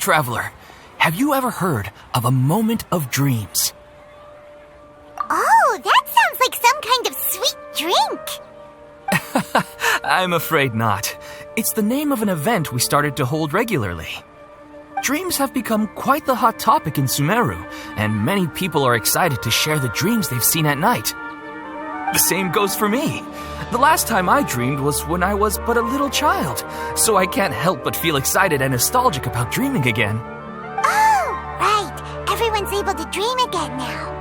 traveler, have you ever heard of a moment of dreams? Oh, that sounds like some kind of sweet drink. I'm afraid not. It's the name of an event we started to hold regularly. Dreams have become quite the hot topic in Sumeru, and many people are excited to share the dreams they've seen at night. The same goes for me. The last time I dreamed was when I was but a little child, so I can't help but feel excited and nostalgic about dreaming again. Oh, right. Everyone's able to dream again now.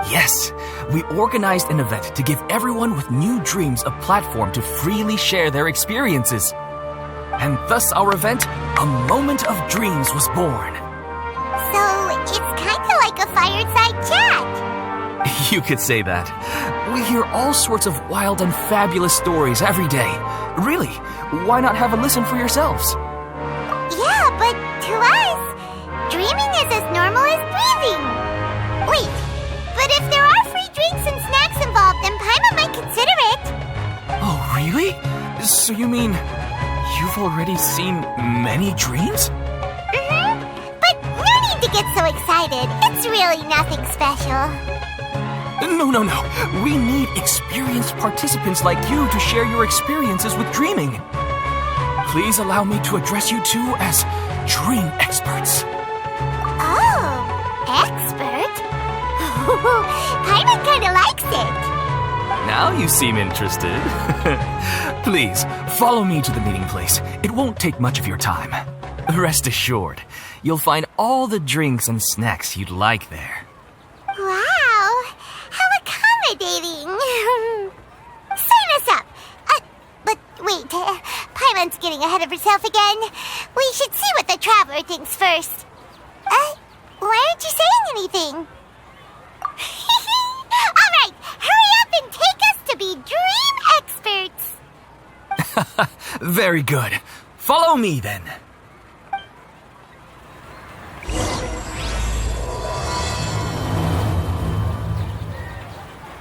Yes, we organized an event to give everyone with new dreams a platform to freely share their experiences. And thus our event, A Moment of Dreams, was born. So, it's kind of like a fireside chat. You could say that. We hear all sorts of wild and fabulous stories every day. Really, why not have a listen for yourselves? Yeah, but to us, dreaming is as normal as breathing. Wait, but if there are free drinks and snacks involved, then Paimon might consider it. Oh, really? So you mean you've already seen many dreams? But no need to get so excited. It's really nothing special. No. We need experienced participants like you to share your experiences with dreaming. Please allow me to address you two as dream experts. Oh, expert? Paimon kind of likes it. Now you seem interested. Please, follow me to the meeting place. It won't take much of your time. Rest assured, you'll find all the drinks and snacks you'd like there. Wow, how accommodating. Sign us up. But wait, Paimon's getting ahead of herself again. We should see what the traveler thinks first. Why aren't you saying anything? All right, hurry up and take us to be dream experts. Very good. Follow me then.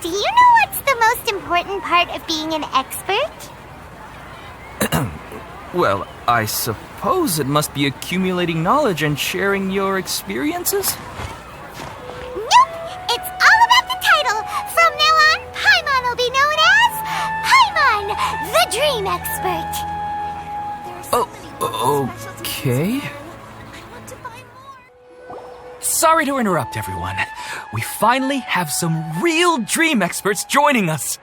Do you know what's the most important part of being an expert? Well, I suppose it must be accumulating knowledge and sharing your experiences? Nope! It's all about the title. From now on, Paimon will be known as Paimon, the Dream Expert. Oh, okay. Sorry to interrupt, everyone. We finally have some real dream experts joining us.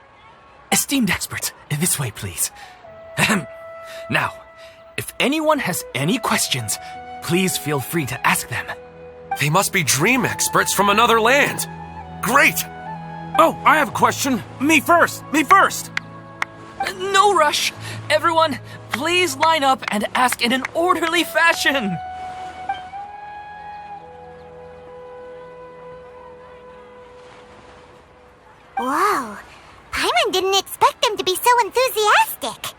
Esteemed experts, this way, please. Now, if anyone has any questions, please feel free to ask them. They must be dream experts from another land. Great! Oh, I have a question. Me first! No rush. Everyone, please line up and ask in an orderly fashion. Whoa, Paimon didn't expect them to be so enthusiastic.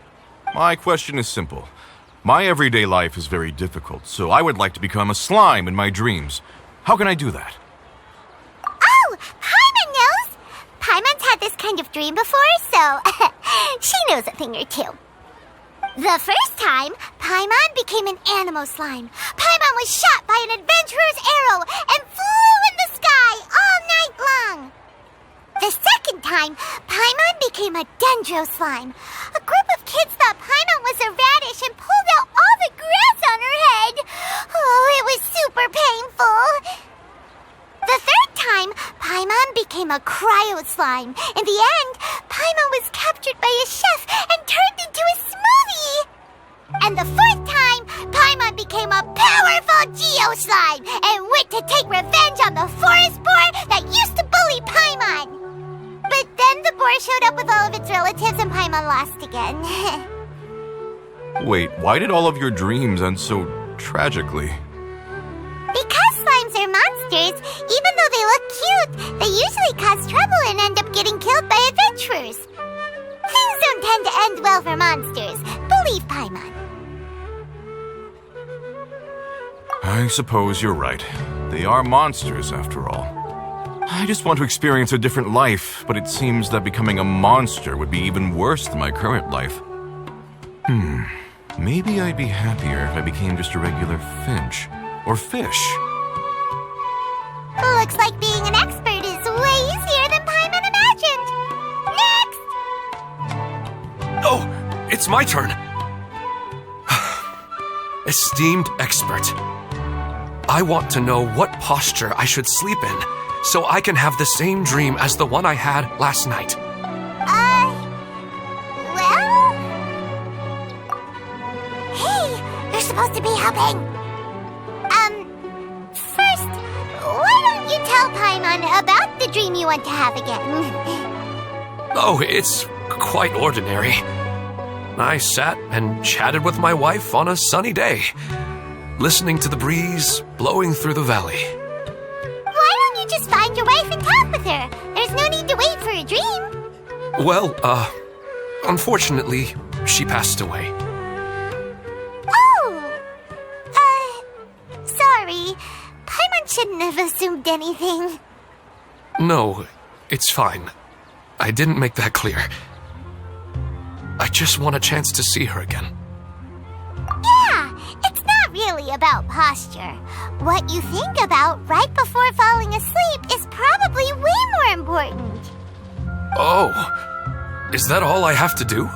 My question is simple. My everyday life is very difficult, so I would like to become a slime in my dreams. How can I do that? Oh, Paimon knows! Paimon's had this kind of dream before, so she knows a thing or two. The first time, Paimon became an animal slime. Paimon was shot by an adventurer's arrow and flew in the sky all night long. The second time, Paimon became a dendro slime. A group of kids thought Paimon was a radish and pulled out all the grass on her head. Oh, it was super painful. The third time, Paimon became a cryo slime. In the end, Paimon was captured by a chef and turned into a smoothie. And the fourth time, Paimon became a powerful geo slime and went to take revenge on the forest boar that used to bully Paimon. But then the boar showed up with all of its relatives and Paimon lost again. Wait, why did all of your dreams end so tragically? Because slimes are monsters, even though they look cute, they usually cause trouble and end up getting killed by adventurers. Things don't tend to end well for monsters. Believe Paimon. I suppose you're right. They are monsters, after all. I just want to experience a different life, but it seems that becoming a monster would be even worse than my current life. Maybe I'd be happier if I became just a regular finch. or fish. Looks like being an expert is way easier than Paimon imagined. Next! Oh, it's my turn. Esteemed expert, I want to know what posture I should sleep in so I can have the same dream as the one I had last night. Well? Hey, you're supposed to be helping. First, why don't you tell Paimon about the dream you want to have again? Oh, it's quite ordinary. I sat and chatted with my wife on a sunny day, listening to the breeze blowing through the valley. Why don't you just find your wife and talk with her? There's no need to wait for a dream. Well, unfortunately, she passed away. Oh! Sorry. Paimon shouldn't have assumed anything. No, it's fine. I didn't make that clear. I just want a chance to see her again. Yeah, it's not really about posture. What you think about right before falling asleep is probably way more important. Oh, is that all I have to do?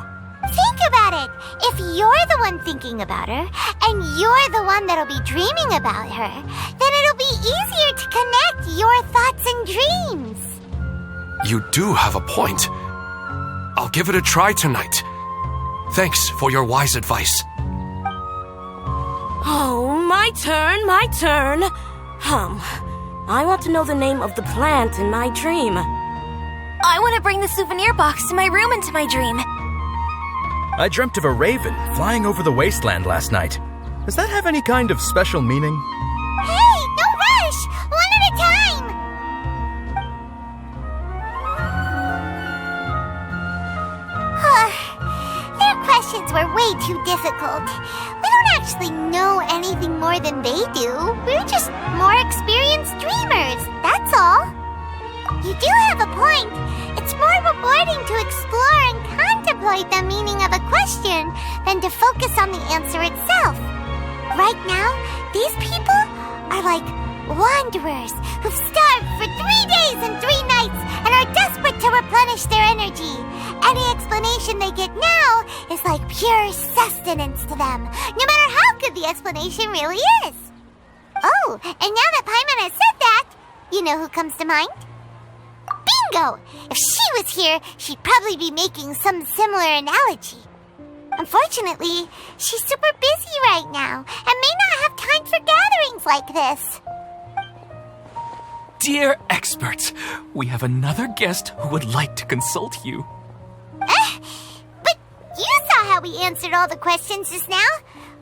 Think about it. If you're the one thinking about her, and you're the one that'll be dreaming about her, then it'll be easier to connect your thoughts and dreams. You do have a point. I'll give it a try tonight. Thanks for your wise advice. Oh, my turn. I want to know the name of the plant in my dream. I want to bring the souvenir box to my room into my dream. I dreamt of a raven flying over the wasteland last night. Does that have any kind of special meaning? Hey, no rush! One at a time! Their questions were way too difficult. We don't actually know anything more than they do. We're just more experienced dreamers, that's all. You do have a point. It's more rewarding to explore and contemplate the meaning of a question than to focus on the answer itself. Right now, these people are like wanderers who've starved for 3 days and 3 nights and are desperate to replenish their energy. Any explanation they get now is like pure sustenance to them, no matter how good the explanation really is. Oh, and now that Paimon has said that, you know who comes to mind? Bingo! If she was here, she'd probably be making some similar analogy. Unfortunately, she's super busy right now and may not have time for gatherings like this. Dear experts, we have another guest who would like to consult you. But you saw how we answered all the questions just now.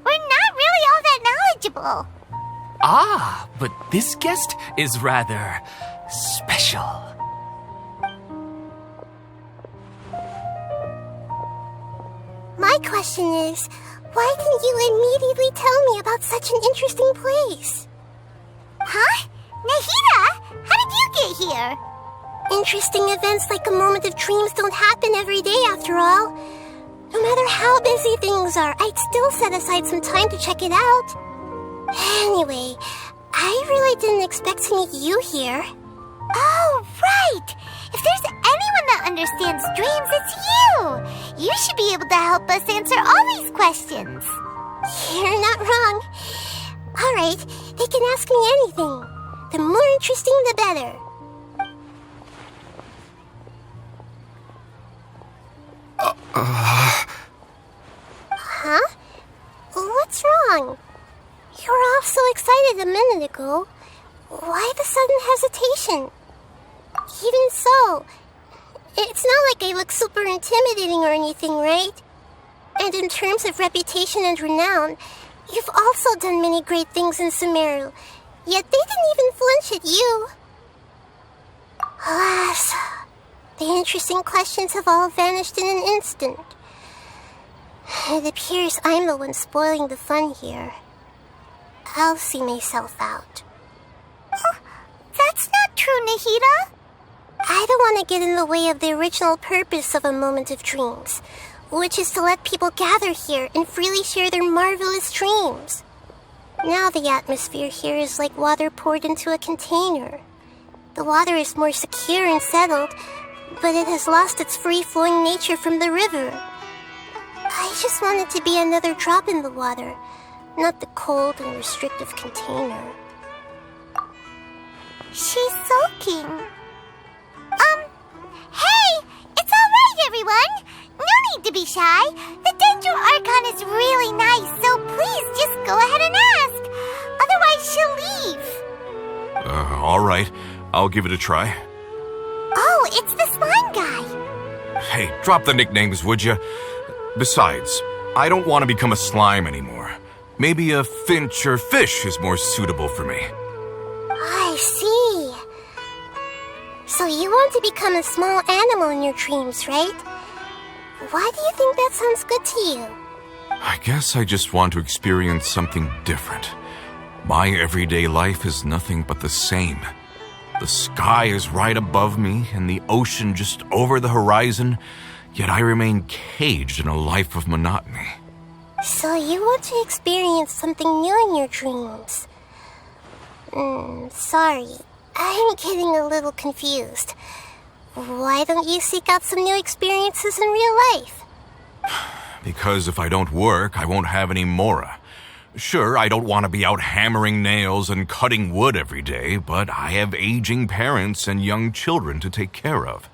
We're not really all that knowledgeable. Ah, but this guest is rather special. My question is, why didn't you immediately tell me about such an interesting place? Huh? Nahida, how did you get here? Interesting events like a moment of dreams don't happen every day after all. No matter how busy things are, I'd still set aside some time to check it out. Anyway, I really didn't expect to meet you here. Oh, right! If there's anyone that understands dreams, it's you! You should be able to help us answer all these questions. You're not wrong. Alright, they can ask me anything. The more interesting, the better. Huh? What's wrong? You were all so excited a minute ago. Why the sudden hesitation? Even so, it's not like I look super intimidating or anything, right? And in terms of reputation and renown, you've also done many great things in Sumeru, yet they didn't even flinch at you. Alas, the interesting questions have all vanished in an instant. It appears I'm the one spoiling the fun here. I'll see myself out. Oh, that's not true, Nahida. I don't want to get in the way of the original purpose of a moment of dreams, which is to let people gather here and freely share their marvelous dreams. Now the atmosphere here is like water poured into a container. The water is more secure and settled, but it has lost its free-flowing nature from the river. I just want it to be another drop in the water, not the cold and restrictive container. She's sulking. Hey! It's alright, everyone! No need to be shy. The Dendro Archon is really nice, so please just go ahead and ask. Otherwise, she'll leave. Alright. I'll give it a try. Oh, it's the slime guy. Hey, drop the nicknames, would you? Besides, I don't want to become a slime anymore. Maybe a finch or fish is more suitable for me. I see. So you want to become a small animal in your dreams, right? Why do you think that sounds good to you? I guess I just want to experience something different. My everyday life is nothing but the same. The sky is right above me and the ocean just over the horizon, yet I remain caged in a life of monotony. So you want to experience something new in your dreams? Sorry, I'm getting a little confused. Why don't you seek out some new experiences in real life? Because if I don't work, I won't have any mora. Sure, I don't want to be out hammering nails and cutting wood every day, but I have aging parents and young children to take care of.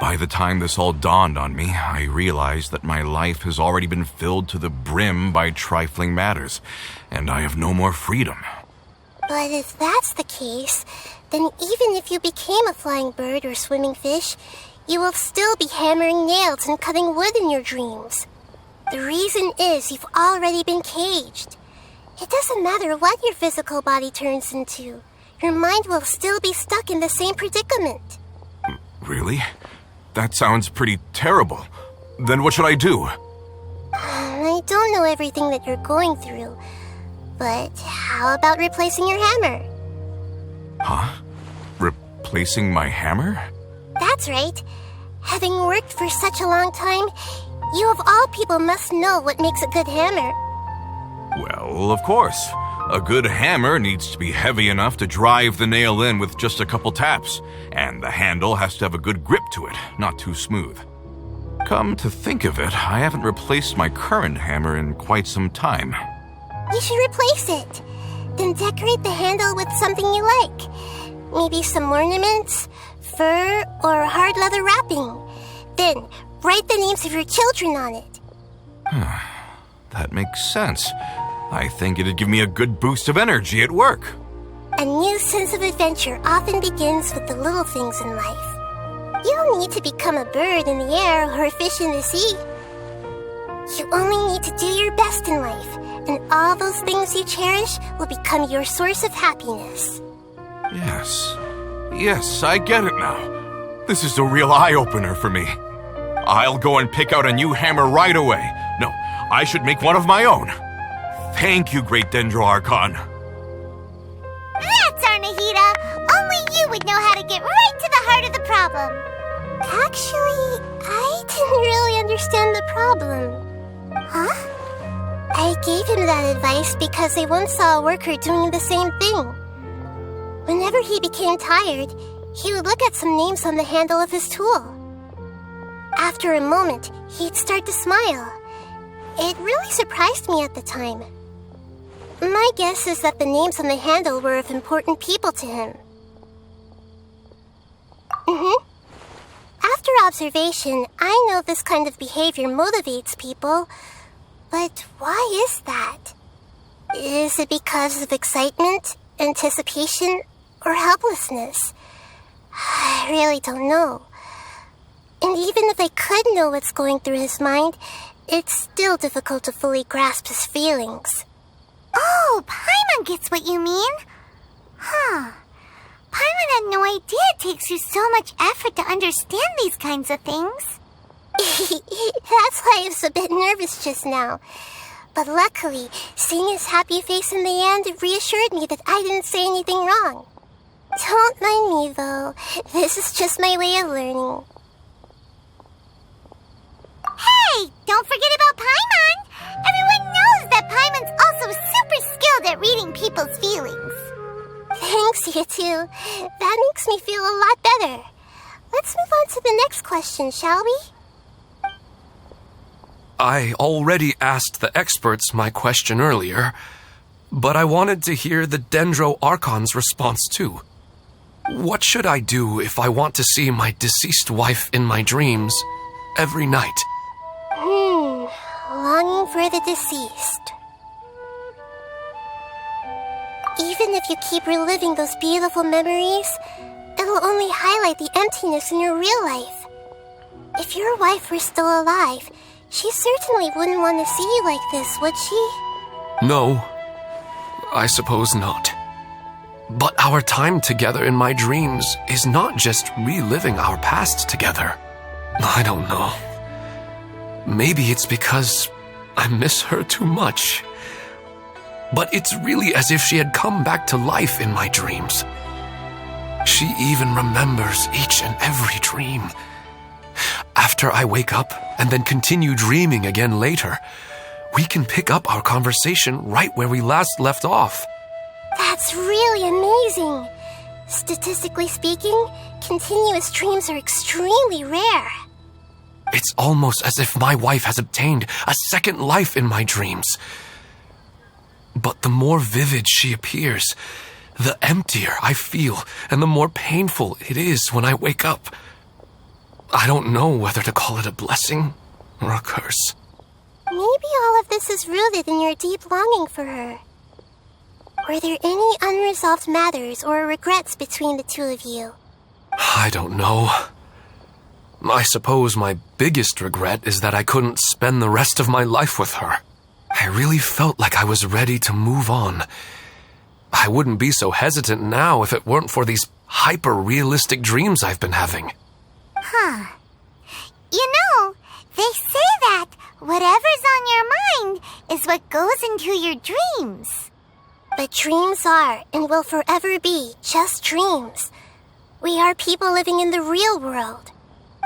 By the time this all dawned on me, I realized that my life has already been filled to the brim by trifling matters, and I have no more freedom. But if that's the case, then even if you became a flying bird or swimming fish, you will still be hammering nails and cutting wood in your dreams. The reason is you've already been caged. It doesn't matter what your physical body turns into. Your mind will still be stuck in the same predicament. Really? That sounds pretty terrible. Then what should I do? I don't know everything that you're going through, but how about replacing your hammer? Huh? Replacing my hammer? That's right. Having worked for such a long time, you of all people must know what makes a good hammer. Well, of course. A good hammer needs to be heavy enough to drive the nail in with just a couple taps, and the handle has to have a good grip to it, not too smooth. Come to think of it, I haven't replaced my current hammer in quite some time. You should replace it. Then decorate the handle with something you like. Maybe some ornaments, fur, or hard leather wrapping. Then write the names of your children on it. That makes sense. I think it'd give me a good boost of energy at work. A new sense of adventure often begins with the little things in life. You don't need to become a bird in the air or a fish in the sea. You only need to do your best in life, and all those things you cherish will become your source of happiness. Yes, I get it now. This is a real eye-opener for me. I'll go and pick out a new hammer right away. No, I should make one of my own. Thank you, Great Dendro Archon. That's our Nahida. Only you would know how to get right to the heart of the problem. Actually, I didn't really understand the problem. Huh? I gave him that advice because I once saw a worker doing the same thing. Whenever he became tired, he would look at some names on the handle of his tool. After a moment, he'd start to smile. It really surprised me at the time. My guess is that the names on the handle were of important people to him. After observation, I know this kind of behavior motivates people, but why is that? Is it because of excitement, anticipation, or helplessness? I really don't know. And even if I could know what's going through his mind, it's still difficult to fully grasp his feelings. Oh, Paimon gets what you mean. Huh. Paimon had no idea it takes you so much effort to understand these kinds of things. That's why I was a bit nervous just now. But luckily, seeing his happy face in the end reassured me that I didn't say anything wrong. Don't mind me, though. This is just my way of learning. Hey, don't forget about Paimon! Everyone knows that Paimon's also super skilled skilled at reading people's feelings. Thanks, you two. That makes me feel a lot better. Let's move on to the next question, shall we? I already asked the experts my question earlier, but I wanted to hear the Dendro Archon's response too. What should I do if I want to see my deceased wife in my dreams every night? Longing for the deceased. Even if you keep reliving those beautiful memories, it'll only highlight the emptiness in your real life. If your wife were still alive, she certainly wouldn't want to see you like this, would she? No, I suppose not. But our time together in my dreams is not just reliving our past together. I don't know. Maybe it's because I miss her too much. But it's really as if she had come back to life in my dreams. She even remembers each and every dream. After I wake up and then continue dreaming again later, we can pick up our conversation right where we last left off. That's really amazing. Statistically speaking, continuous dreams are extremely rare. It's almost as if my wife has obtained a second life in my dreams. But the more vivid she appears, the emptier I feel and the more painful it is when I wake up. I don't know whether to call it a blessing or a curse. Maybe all of this is rooted in your deep longing for her. Were there any unresolved matters or regrets between the two of you? I don't know. I suppose my biggest regret is that I couldn't spend the rest of my life with her. I really felt like I was ready to move on. I wouldn't be so hesitant now if it weren't for these hyper-realistic dreams I've been having. You know, they say that whatever's on your mind is what goes into your dreams. But dreams are and will forever be just dreams. We are people living in the real world.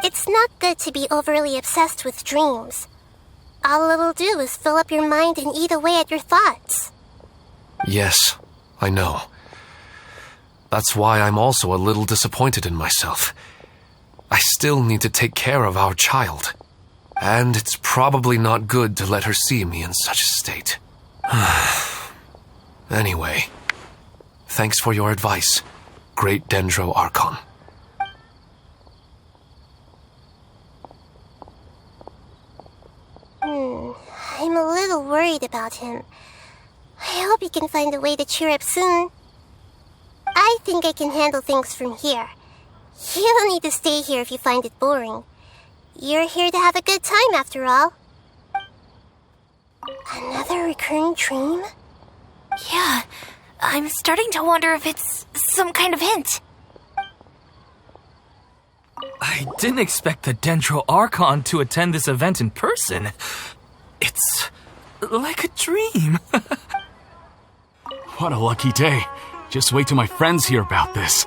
It's not good to be overly obsessed with dreams. All it'll do is fill up your mind and eat away at your thoughts. Yes, I know. That's why I'm also a little disappointed in myself. I still need to take care of our child. And it's probably not good to let her see me in such a state. Anyway, thanks for your advice, Great Dendro Archon. I'm a little worried about him. I hope he can find a way to cheer up soon. I think I can handle things from here. You don't need to stay here if you find it boring. You're here to have a good time, after all. Another recurring dream? Yeah, I'm starting to wonder if it's some kind of hint. I didn't expect the Dendro Archon to attend this event in person. It's like a dream. What a lucky day. Just wait till my friends hear about this.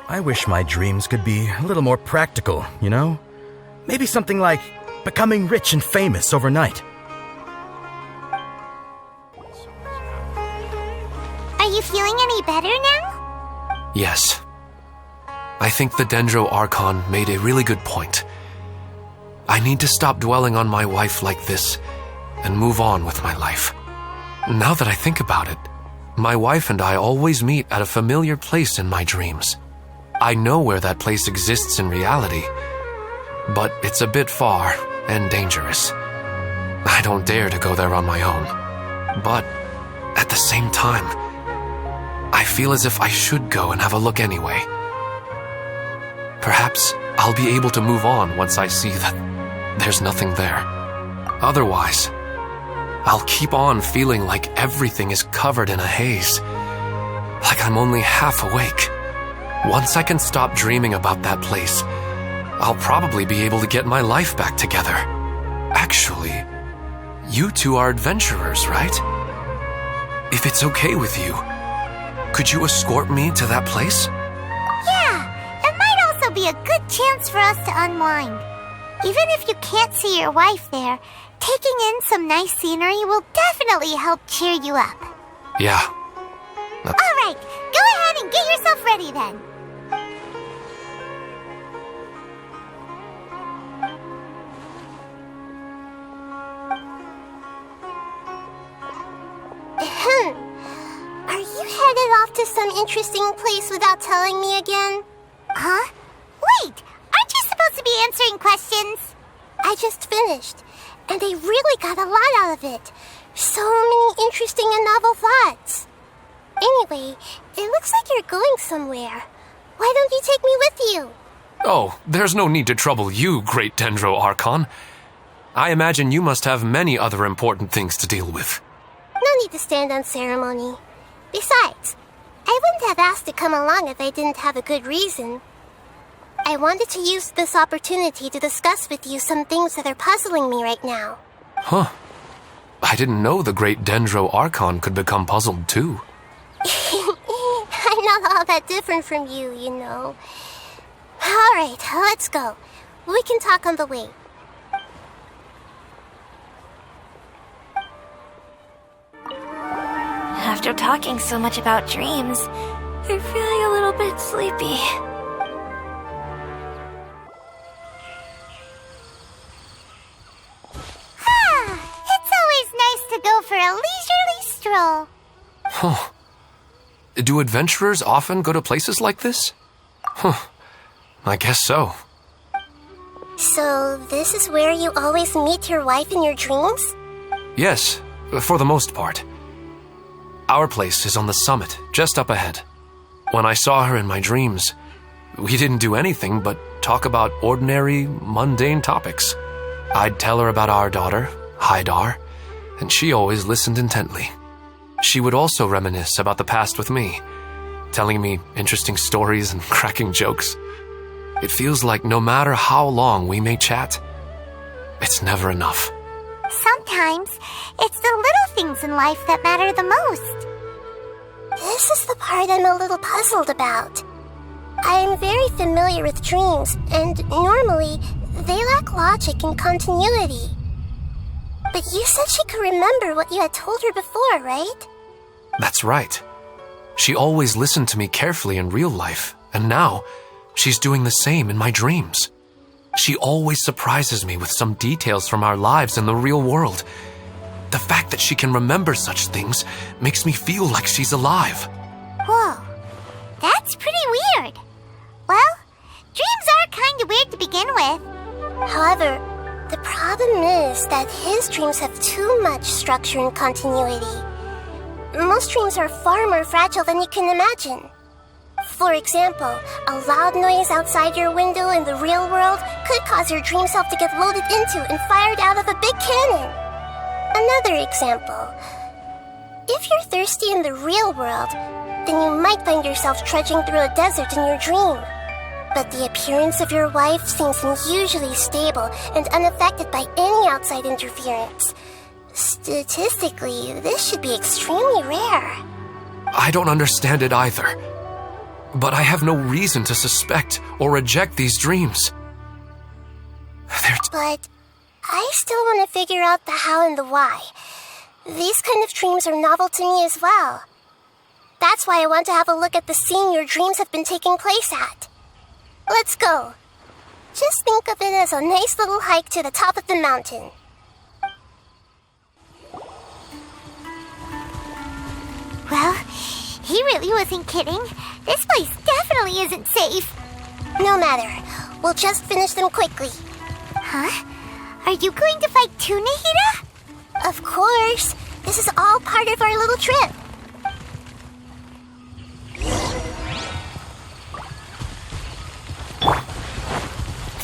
I wish my dreams could be a little more practical, you know? Maybe something like becoming rich and famous overnight. Are you feeling any better now? Yes. I think the Dendro Archon made a really good point. I need to stop dwelling on my wife like this and move on with my life. Now that I think about it, my wife and I always meet at a familiar place in my dreams. I know where that place exists in reality, but it's a bit far and dangerous. I don't dare to go there on my own. But at the same time, I feel as if I should go and have a look anyway. Perhaps I'll be able to move on once I see that there's nothing there. Otherwise, I'll keep on feeling like everything is covered in a haze, like I'm only half awake. Once I can stop dreaming about that place, I'll probably be able to get my life back together. Actually, you two are adventurers, right? If it's okay with you, could you escort me to that place? Yeah, it might also be a good chance for us to unwind. Even if you can't see your wife there, taking in some nice scenery will definitely help cheer you up. Yeah. Alright, go ahead and get yourself ready then. Are you headed off to some interesting place without telling me again? Huh? Wait, aren't you supposed to be answering questions? I just finished, and I really got a lot out of it. So many interesting and novel thoughts. Anyway, it looks like you're going somewhere. Why don't you take me with you? Oh, there's no need to trouble you, Great Dendro Archon. I imagine you must have many other important things to deal with. No need to stand on ceremony. Besides, I wouldn't have asked to come along if I didn't have a good reason. I wanted to use this opportunity to discuss with you some things that are puzzling me right now. Huh. I didn't know the Great Dendro Archon could become puzzled too. I'm not all that different from you, you know. Alright, let's go. We can talk on the way. After talking so much about dreams, I'm feeling a little bit sleepy. It's always nice to go for a leisurely stroll. Huh. Do adventurers often go to places like this? Huh. I guess so. So, this is where you always meet your wife in your dreams? Yes, for the most part. Our place is on the summit, just up ahead. When I saw her in my dreams, we didn't do anything but talk about ordinary, mundane topics. I'd tell her about our daughter, Haidar, and she always listened intently. She would also reminisce about the past with me, telling me interesting stories and cracking jokes. It feels like no matter how long we may chat, it's never enough. Sometimes, it's the little things in life that matter the most. This is the part I'm a little puzzled about. I'm very familiar with dreams, and normally, they lack logic and continuity. But you said she could remember what you had told her before, right? That's right. She always listened to me carefully in real life, and now, she's doing the same in my dreams. She always surprises me with some details from our lives in the real world. The fact that she can remember such things makes me feel like she's alive. Whoa, that's pretty weird. Well, dreams are kind of weird to begin with. However, the problem is that his dreams have too much structure and continuity. Most dreams are far more fragile than you can imagine. For example, a loud noise outside your window in the real world could cause your dream self to get loaded into and fired out of a big cannon. Another example. If you're thirsty in the real world, then you might find yourself trudging through a desert in your dream. But the appearance of your wife seems unusually stable and unaffected by any outside interference. Statistically, this should be extremely rare. I don't understand it either. But I have no reason to suspect or reject these dreams. But I still want to figure out the how and the why. These kind of dreams are novel to me as well. That's why I want to have a look at the scene your dreams have been taking place at. Let's go. Just think of it as a nice little hike to the top of the mountain. Well, he really wasn't kidding. This place definitely isn't safe. No matter. We'll just finish them quickly. Huh? Are you going to fight too, Nahida? Of course. This is all part of our little trip.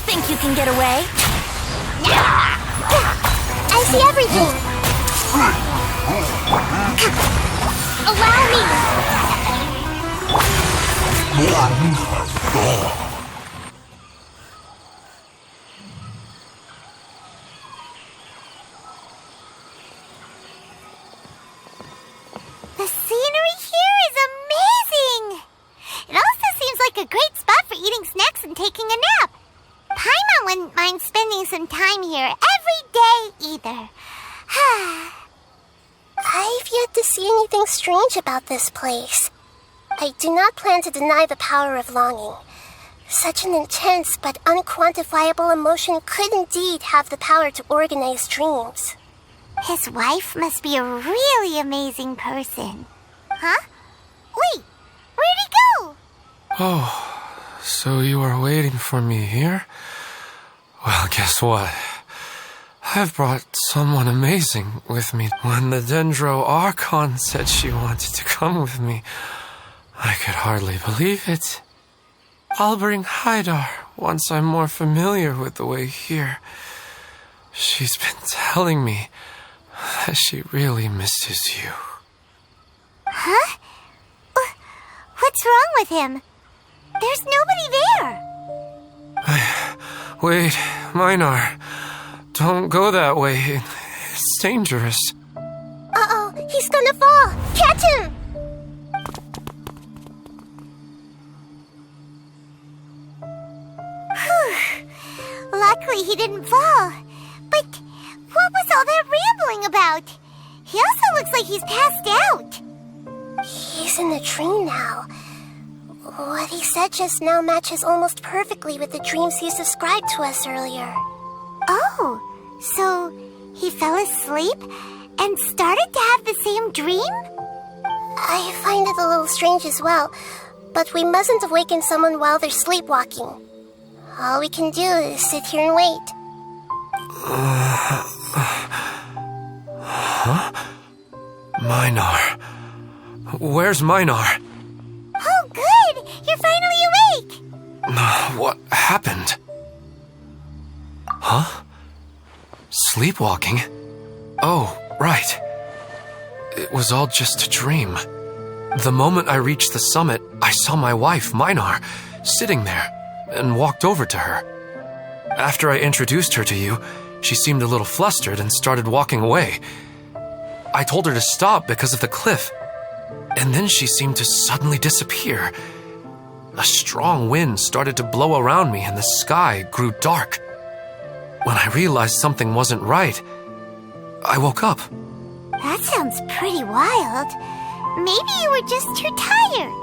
Think you can get away? I see everything. Allow me. The scenery here is amazing! It also seems like a great spot for eating snacks and taking a nap. Paimon wouldn't mind spending some time here every day either. something strange about this place. I do not plan to deny the power of longing. Such an intense but unquantifiable emotion could indeed have the power to organize dreams. His wife must be a really amazing person. Huh? Wait, where'd he go? Oh, so you are waiting for me here? Well, guess what? I've brought someone amazing with me. When the Dendro Archon said she wanted to come with me, I could hardly believe it. I'll bring Haidar once I'm more familiar with the way here. She's been telling me that she really misses you. Huh? What's wrong with him? There's nobody there. Wait, Minar. Don't go that way. It's dangerous. Uh-oh, he's gonna fall! Catch him! Luckily he didn't fall. But what was all that rambling about? He also looks like he's passed out. He's in a dream now. What he said just now matches almost perfectly with the dreams he's described to us earlier. Oh, so he fell asleep and started to have the same dream? I find it a little strange as well, but we mustn't awaken someone while they're sleepwalking. All we can do is sit here and wait. Huh? Minar. Where's Minar? Oh, good! You're finally awake! What happened? Huh? Sleepwalking? Oh, right. It was all just a dream. The moment I reached the summit, I saw my wife, Minar, sitting there, and walked over to her. After I introduced her to you, she seemed a little flustered and started walking away. I told her to stop because of the cliff, and then she seemed to suddenly disappear. A strong wind started to blow around me and the sky grew dark. When I realized something wasn't right, I woke up. That sounds pretty wild. Maybe you were just too tired.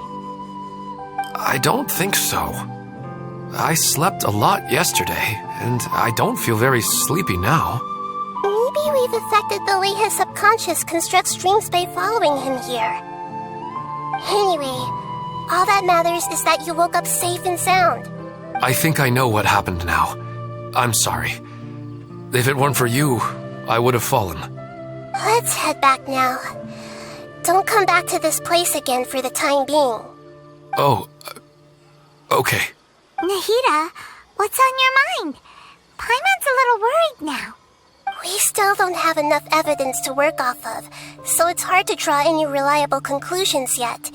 I don't think so. I slept a lot yesterday, and I don't feel very sleepy now. Maybe we've affected the way his subconscious constructs dreams by following him here. Anyway, all that matters is that you woke up safe and sound. I think I know what happened now. I'm sorry. If it weren't for you, I would have fallen. Let's head back now. Don't come back to this place again for the time being. Oh, okay. Nahida, what's on your mind? Paimon's a little worried now. We still don't have enough evidence to work off of, so it's hard to draw any reliable conclusions yet.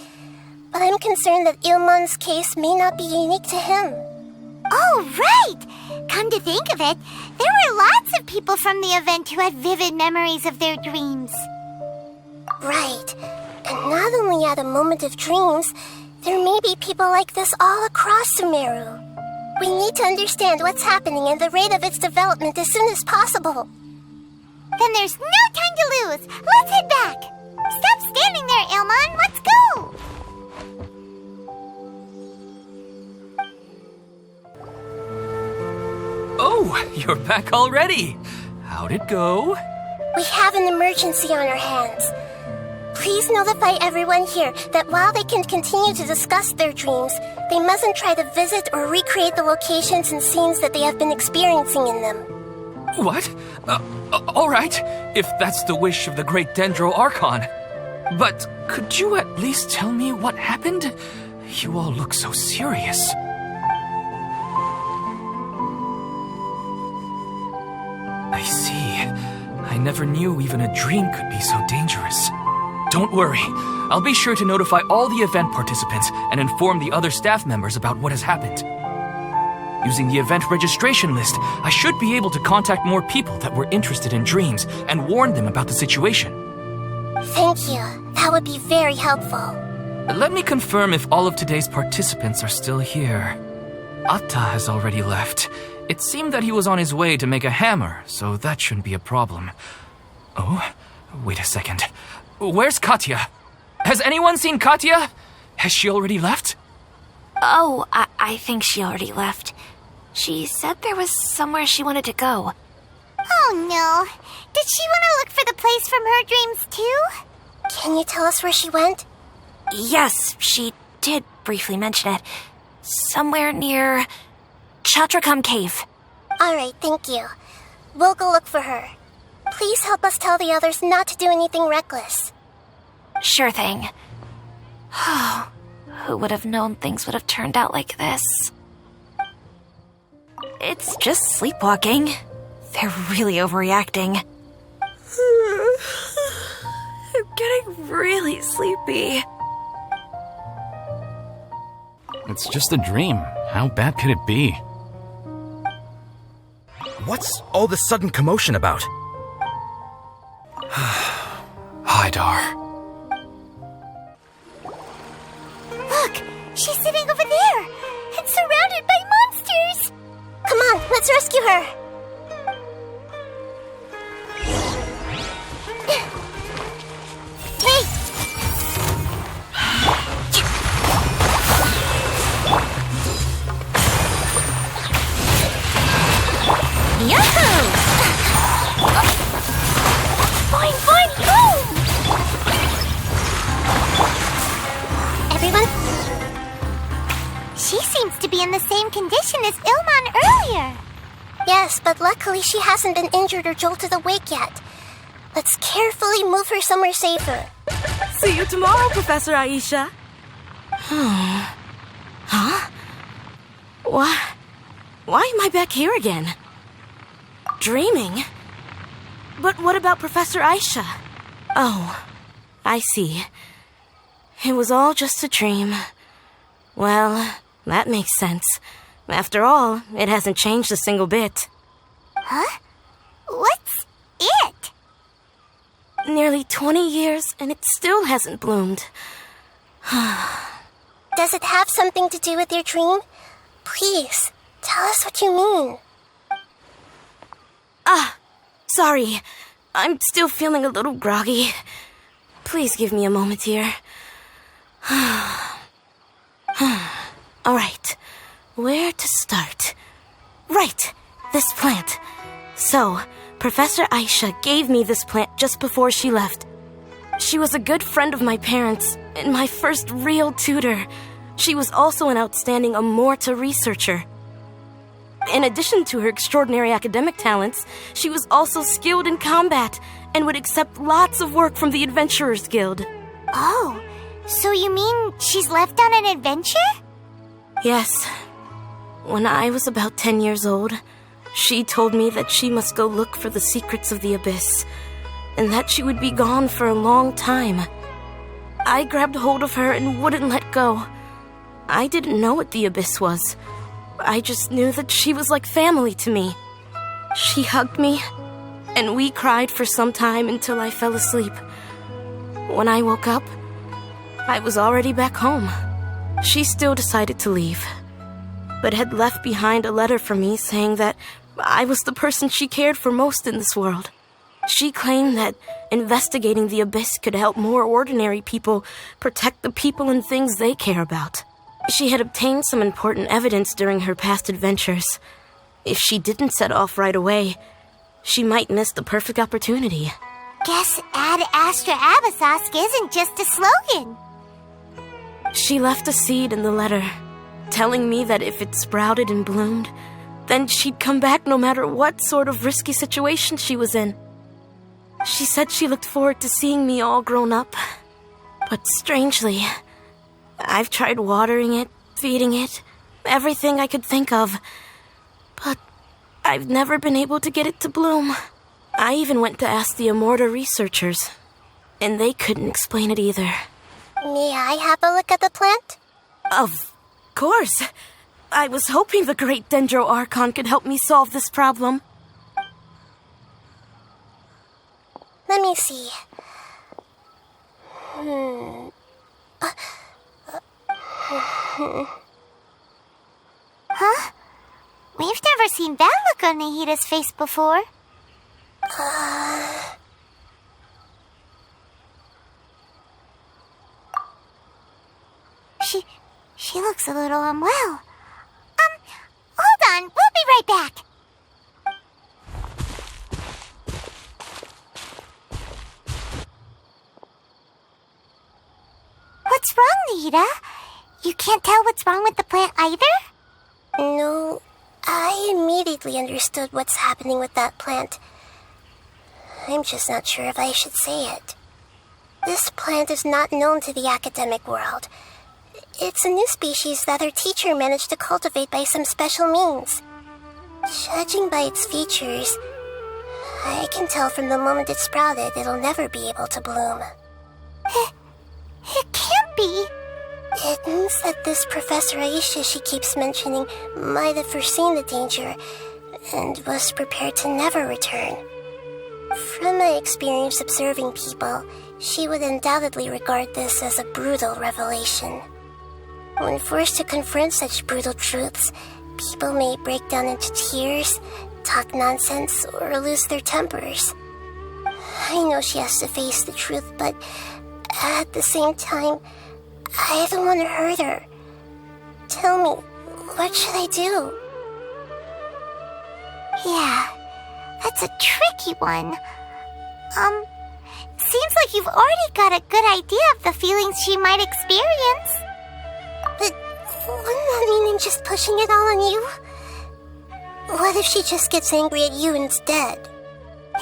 But I'm concerned that Ilmon's case may not be unique to him. Oh, right! Come to think of it, there were lots of people from the event who had vivid memories of their dreams. Right. And not only at a moment of dreams, there may be people like this all across Sumeru. We need to understand what's happening and the rate of its development as soon as possible. Then there's no time to lose. Let's head back. Stop standing there, Ilmon. Let's go. Oh, you're back already. How'd it go? We have an emergency on our hands. Please notify everyone here that while they can continue to discuss their dreams, they mustn't try to visit or recreate the locations and scenes that they have been experiencing in them. What? All right, if that's the wish of the great Dendro Archon. But could you at least tell me what happened? You all look so serious. I see. I never knew even a dream could be so dangerous. Don't worry. I'll be sure to notify all the event participants and inform the other staff members about what has happened. Using the event registration list, I should be able to contact more people that were interested in dreams and warn them about the situation. Thank you. That would be very helpful. Let me confirm if all of today's participants are still here. Atta has already left. It seemed that he was on his way to make a hammer, so that shouldn't be a problem. Oh, wait a second. Where's Katya? Has anyone seen Katya? Has she already left? Oh, I think she already left. She said there was somewhere she wanted to go. Oh no. Did she want to look for the place from her dreams too? Can you tell us where she went? Yes, she did briefly mention it. Somewhere near Chatrakam Cave. Alright, thank you. We'll go look for her. Please help us tell the others not to do anything reckless. Sure thing. Who would have known things would have turned out like this? It's just sleepwalking. They're really overreacting. I'm getting really sleepy. It's just a dream. How bad could it be? What's all this sudden commotion about? Hi, Dar. Look, she's sitting over there and surrounded by monsters. Come on, let's rescue her. Hey! Yahoo! Fine, boom! Everyone? She seems to be in the same condition as Ilman earlier. Yes, but luckily she hasn't been injured or jolted awake yet. Let's carefully move her somewhere safer. See you tomorrow, Professor Aisha. Huh? Why am I back here again? Dreaming? But what about Professor Aisha? Oh, I see. It was all just a dream. Well, that makes sense. After all, it hasn't changed a single bit. Huh? What's it? Nearly 20 years, and it still hasn't bloomed. Does it have something to do with your dream? Please, tell us what you mean. Sorry. I'm still feeling a little groggy. Please give me a moment here. Alright, where to start? Right, this plant. So, Professor Aisha gave me this plant just before she left. She was a good friend of my parents and my first real tutor. She was also an outstanding Amorta researcher. In addition to her extraordinary academic talents, she was also skilled in combat and would accept lots of work from the Adventurers Guild. Oh, so you mean she's left on an adventure? Yes. When I was about 10 years old, she told me that she must go look for the secrets of the Abyss, and that she would be gone for a long time. I grabbed hold of her and wouldn't let go. I didn't know what the Abyss was. I just knew that she was like family to me. She hugged me, and we cried for some time until I fell asleep. When I woke up, I was already back home. She still decided to leave, but had left behind a letter for me saying that I was the person she cared for most in this world. She claimed that investigating the Abyss could help more ordinary people protect the people and things they care about. She had obtained some important evidence during her past adventures. If she didn't set off right away, she might miss the perfect opportunity. Guess Ad Astra Abyssosque isn't just a slogan. She left a seed in the letter, telling me that if it sprouted and bloomed, then she'd come back no matter what sort of risky situation she was in. She said she looked forward to seeing me all grown up. But strangely, I've tried watering it, feeding it, everything I could think of. But I've never been able to get it to bloom. I even went to ask the Amorta researchers, and they couldn't explain it either. May I have a look at the plant? Of course. I was hoping the great Dendro Archon could help me solve this problem. Let me see. Huh? We've never seen that look on Nahida's face before. She looks a little unwell. Hold on, we'll be right back. What's wrong, Nahida? You can't tell what's wrong with the plant either? No, I immediately understood what's happening with that plant. I'm just not sure if I should say it. This plant is not known to the academic world. It's a new species that our teacher managed to cultivate by some special means. Judging by its features, I can tell from the moment it sprouted it'll never be able to bloom. It can't be. It means that this Professor Aisha she keeps mentioning might have foreseen the danger and was prepared to never return. From my experience observing people, she would undoubtedly regard this as a brutal revelation. When forced to confront such brutal truths, people may break down into tears, talk nonsense, or lose their tempers. I know she has to face the truth, but at the same time, I don't want to hurt her. Tell me, what should I do? Yeah, that's a tricky one. Seems like you've already got a good idea of the feelings she might experience. But wouldn't that mean I'm just pushing it all on you? What if she just gets angry at you instead?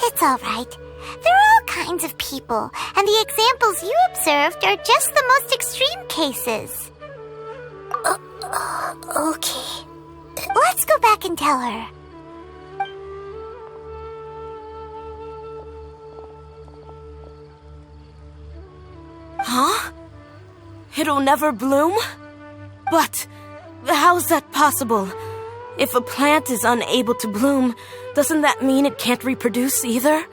It's alright. There are all kinds of people, and the examples you observed are just the most extreme cases. Okay. Let's go back and tell her. Huh? It'll never bloom? But how's that possible? If a plant is unable to bloom, doesn't that mean it can't reproduce either?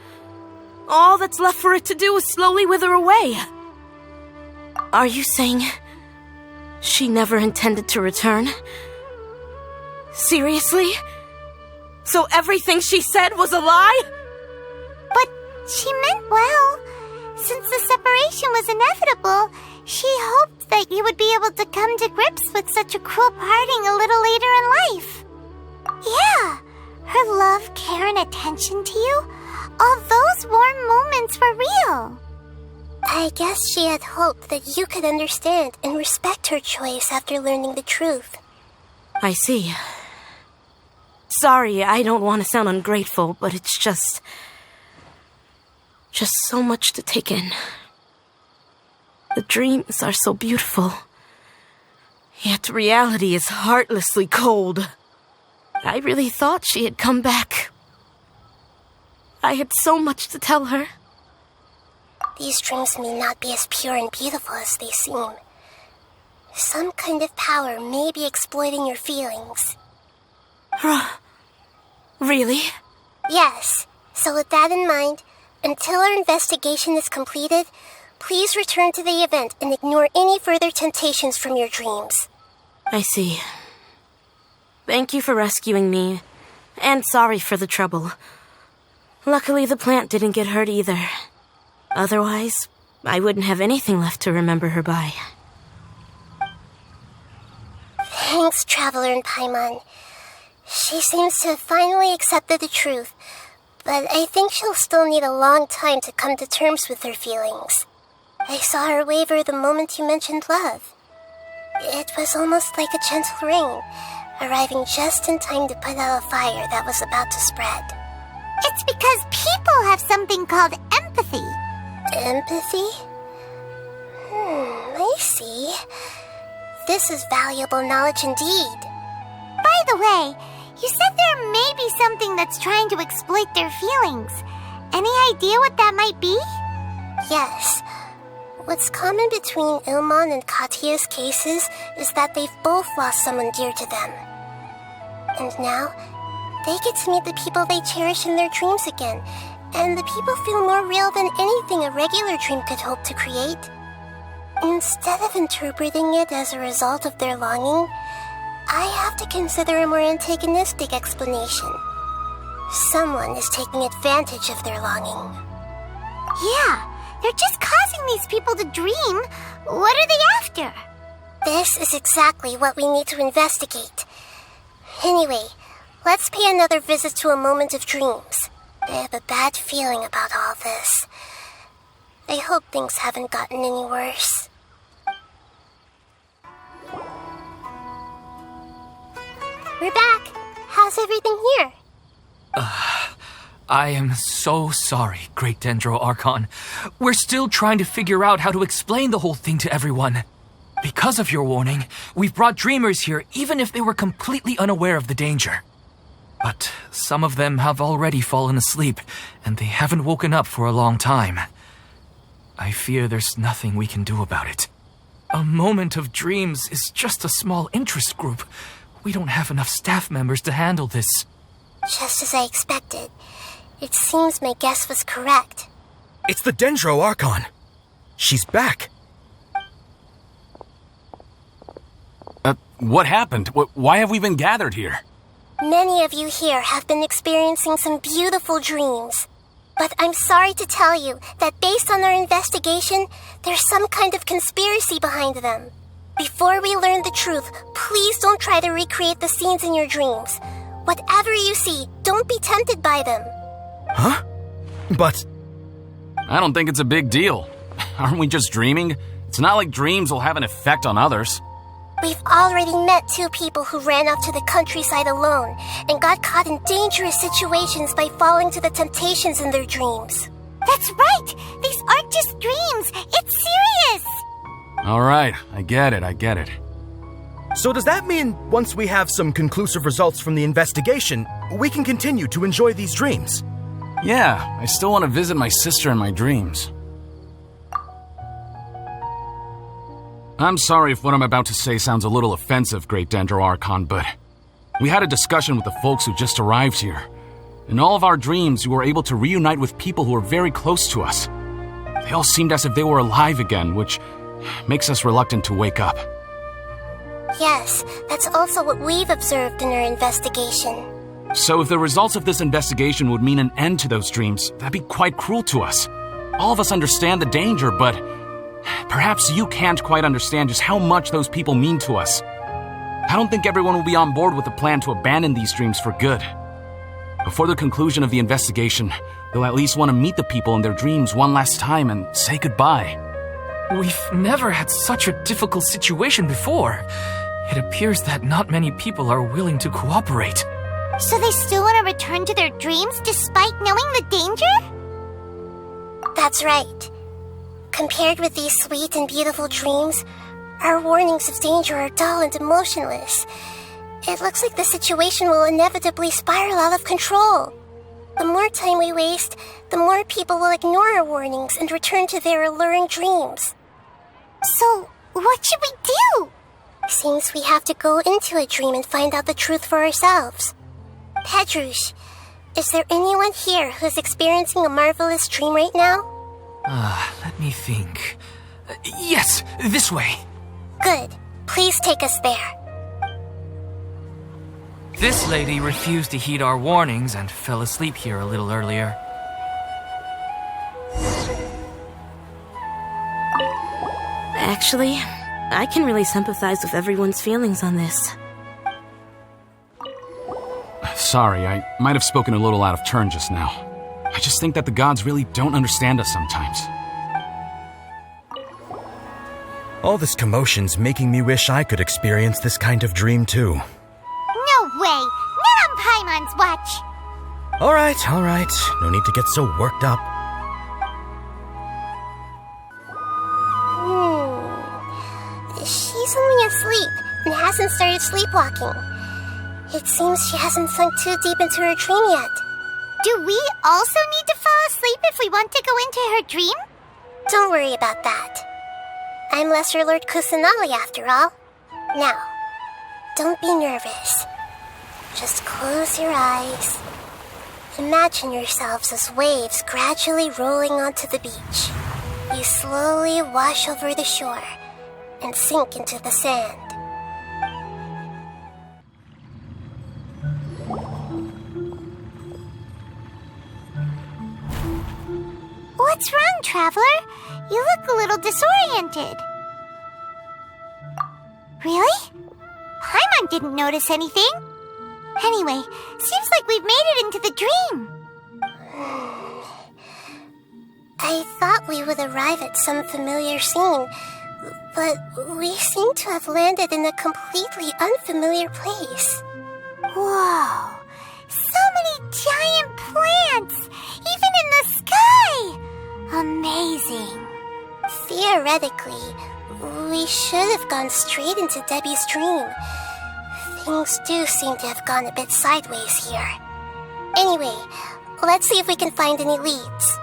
All that's left for it to do is slowly wither away. Are you saying she never intended to return? Seriously? So everything she said was a lie? But she meant well. Since the separation was inevitable, she hoped that you would be able to come to grips with such a cruel parting a little later in life. Yeah, her love, care, and attention to you, all those warm moments were real. I guess she had hoped that you could understand and respect her choice after learning the truth. I see. Sorry, I don't want to sound ungrateful, but it's just so much to take in. The dreams are so beautiful, yet reality is heartlessly cold. I really thought she had come back. I had so much to tell her. These dreams may not be as pure and beautiful as they seem. Some kind of power may be exploiting your feelings. Really? Yes. So with that in mind, until our investigation is completed, please return to the event and ignore any further temptations from your dreams. I see. Thank you for rescuing me, and sorry for the trouble. Luckily, the plant didn't get hurt either. Otherwise, I wouldn't have anything left to remember her by. Thanks, Traveler and Paimon. She seems to have finally accepted the truth, but I think she'll still need a long time to come to terms with her feelings. I saw her waver the moment you mentioned love. It was almost like a gentle rain, arriving just in time to put out a fire that was about to spread. It's because people have something called empathy. Empathy? I see. This is valuable knowledge indeed. By the way, you said there may be something that's trying to exploit their feelings. Any idea what that might be? Yes. What's common between Ilmon and Katya's cases is that they've both lost someone dear to them. And now, they get to meet the people they cherish in their dreams again, and the people feel more real than anything a regular dream could hope to create. Instead of interpreting it as a result of their longing, I have to consider a more antagonistic explanation. Someone is taking advantage of their longing. Yeah, they're just causing these people to dream. What are they after? This is exactly what we need to investigate. Anyway, let's pay another visit to a moment of dreams. I have a bad feeling about all this. I hope things haven't gotten any worse. We're back. How's everything here? I am so sorry, Great Dendro Archon. We're still trying to figure out how to explain the whole thing to everyone. Because of your warning, we've brought dreamers here even if they were completely unaware of the danger. But some of them have already fallen asleep, and they haven't woken up for a long time. I fear there's nothing we can do about it. A moment of dreams is just a small interest group. We don't have enough staff members to handle this. Just as I expected. It seems my guess was correct. It's the Dendro Archon. She's back. What happened? Why have we been gathered here? Many of you here have been experiencing some beautiful dreams. But I'm sorry to tell you that based on our investigation, there's some kind of conspiracy behind them. Before we learn the truth, please don't try to recreate the scenes in your dreams. Whatever you see, don't be tempted by them. Huh? But... I don't think it's a big deal. Aren't we just dreaming? It's not like dreams will have an effect on others. We've already met 2 people who ran off to the countryside alone and got caught in dangerous situations by falling to the temptations in their dreams. That's right! These aren't just dreams! It's serious! Alright, I get it. So does that mean once we have some conclusive results from the investigation, we can continue to enjoy these dreams? Yeah, I still want to visit my sister in my dreams. I'm sorry if what I'm about to say sounds a little offensive, Great Dendro Archon, but we had a discussion with the folks who just arrived here. In all of our dreams, we were able to reunite with people who were very close to us. They all seemed as if they were alive again, which makes us reluctant to wake up. Yes, that's also what we've observed in our investigation. So if the results of this investigation would mean an end to those dreams, that'd be quite cruel to us. All of us understand the danger, but perhaps you can't quite understand just how much those people mean to us. I don't think everyone will be on board with the plan to abandon these dreams for good. Before the conclusion of the investigation, they'll at least want to meet the people in their dreams one last time and say goodbye. We've never had such a difficult situation before. It appears that not many people are willing to cooperate. So they still want to return to their dreams despite knowing the danger? That's right. Compared with these sweet and beautiful dreams, our warnings of danger are dull and emotionless. It looks like the situation will inevitably spiral out of control. The more time we waste, the more people will ignore our warnings and return to their alluring dreams. So, what should we do? Seems we have to go into a dream and find out the truth for ourselves. Pedrush, is there anyone here who's experiencing a marvelous dream right now? Let me think. Yes, this way. Good. Please take us there. This lady refused to heed our warnings and fell asleep here a little earlier. Actually, I can really sympathize with everyone's feelings on this. Sorry, I might have spoken a little out of turn just now. I just think that the gods really don't understand us sometimes. All this commotion's making me wish I could experience this kind of dream too. No way! Not on Paimon's watch! Alright. No need to get so worked up. She's only asleep and hasn't started sleepwalking. It seems she hasn't sunk too deep into her dream yet. Do we also need to fall asleep if we want to go into her dream? Don't worry about that. I'm Lesser Lord Kusanali after all. Now, don't be nervous. Just close your eyes. Imagine yourselves as waves gradually rolling onto the beach. You slowly wash over the shore and sink into the sand. What's wrong, Traveler? You look a little disoriented. Really? Paimon didn't notice anything. Anyway, seems like we've made it into the dream. I thought we would arrive at some familiar scene, but we seem to have landed in a completely unfamiliar place. Whoa! So many giant plants! Even in the sky! Amazing. Theoretically, we should have gone straight into Debbie's dream. Things do seem to have gone a bit sideways here. Anyway, let's see if we can find any leads.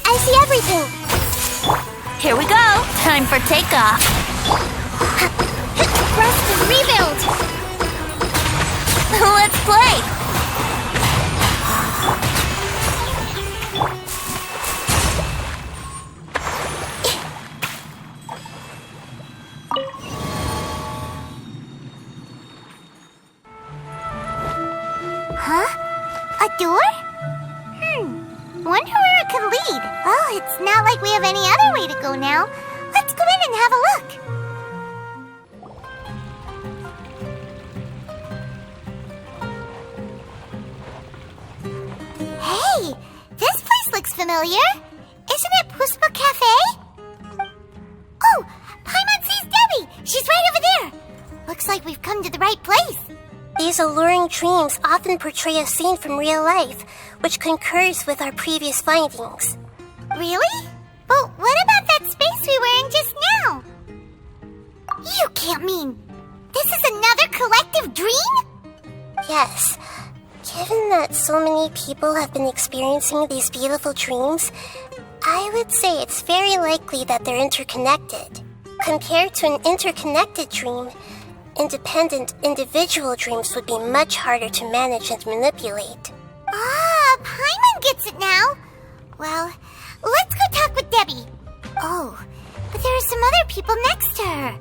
I see everything! Here we go! Time for takeoff! Rest and rebuild! Let's play! Huh? A door? Wonder where it could lead. Well, it's not like we have any other way to go now. Let's go in and have a look. Hey, this place looks familiar. Isn't it Puspa Cafe? Oh, Paimon sees Debbie. She's right over there. Looks like we've come to the right place. These alluring dreams often portray a scene from real life, which concurs with our previous findings. Really? But what about that space we were in just now? You can't mean this is another collective dream? Yes. Given that so many people have been experiencing these beautiful dreams, I would say it's very likely that they're interconnected. Compared to an interconnected dream, independent individual dreams would be much harder to manage and manipulate. Ah, Paimon gets it now. Well, let's go talk with Debbie. Oh, but there are some other people next to her.